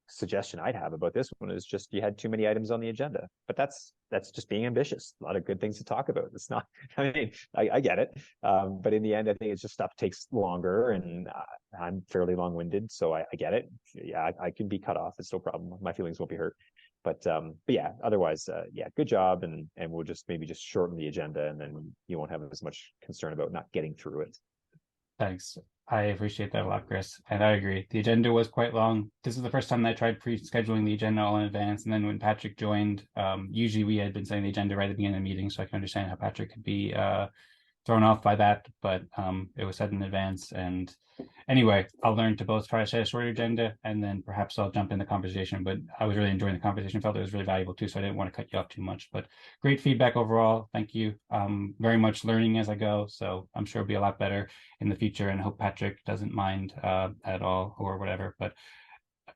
suggestion I'd have about this one is just you had too many items on the agenda, but that's just being ambitious. A lot of good things to talk about. It's not, I mean, I get it. But in the end, I think it's just stuff takes longer, and I'm fairly long-winded, so I get it. Yeah, I can be cut off. It's no problem. My feelings won't be hurt. But yeah, otherwise, yeah, good job. And we'll just maybe just shorten the agenda, and then you won't have as much concern about not getting through it. Thanks. I appreciate that a lot, Chris. And I agree. The agenda was quite long. This is the first time that I tried pre-scheduling the agenda all in advance. And then when Patrick joined, usually we had been setting the agenda right at the beginning of the meeting. So I can understand how Patrick could be thrown off by that, but it was set in advance. And anyway, I'll learn to both try to set a shorter agenda, and then perhaps I'll jump in the conversation. But I was really enjoying the conversation. Felt it was really valuable too, so I didn't want to cut you off too much. But great feedback overall. Thank you. Very much learning as I go, so I'm sure it'll be a lot better in the future, and I hope Patrick doesn't mind at all or whatever. But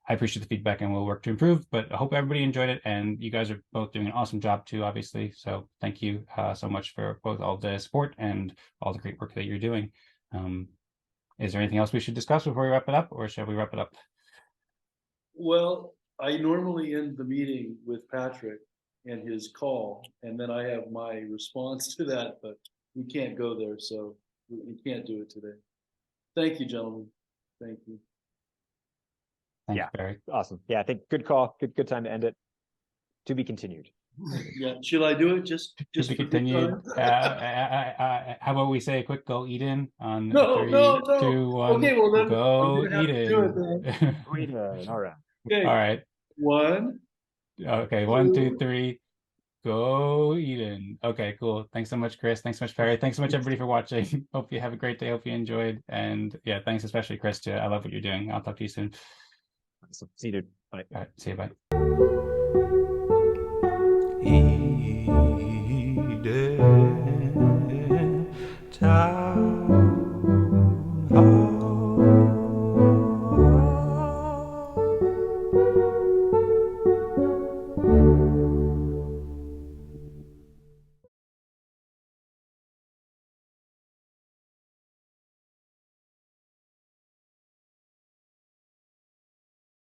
I appreciate the feedback, and we'll work to improve. But I hope everybody enjoyed it, and you guys are both doing an awesome job too, obviously. So thank you so much for both all the support and all the great work that you're doing. Is there anything else we should discuss before we wrap it up, or shall we wrap it up? Well, I normally end the meeting with Patrick and his call, and then I have my response to that, but we can't go there, so we can't do it today. Thank you, gentlemen. Thank you. Thanks, Barry. Awesome. Yeah, I think good call. Good time to end it. To be continued. Yeah, should I do it? Just to be continued. How about we say a quick go Eden on no, 3, no. 2, 1. Okay, well then go Eden. All right. Okay. All right. 1. Okay, 1, 2, 3. Go Eden. Okay, cool. Thanks so much, Chris. Thanks so much, Perry. Thanks so much, everybody, for watching. Hope you have a great day. Hope you enjoyed. And yeah, thanks especially, Chris, too. I love what you're doing. I'll talk to you soon. Awesome. See you, dude. Bye. All right, see you. Bye.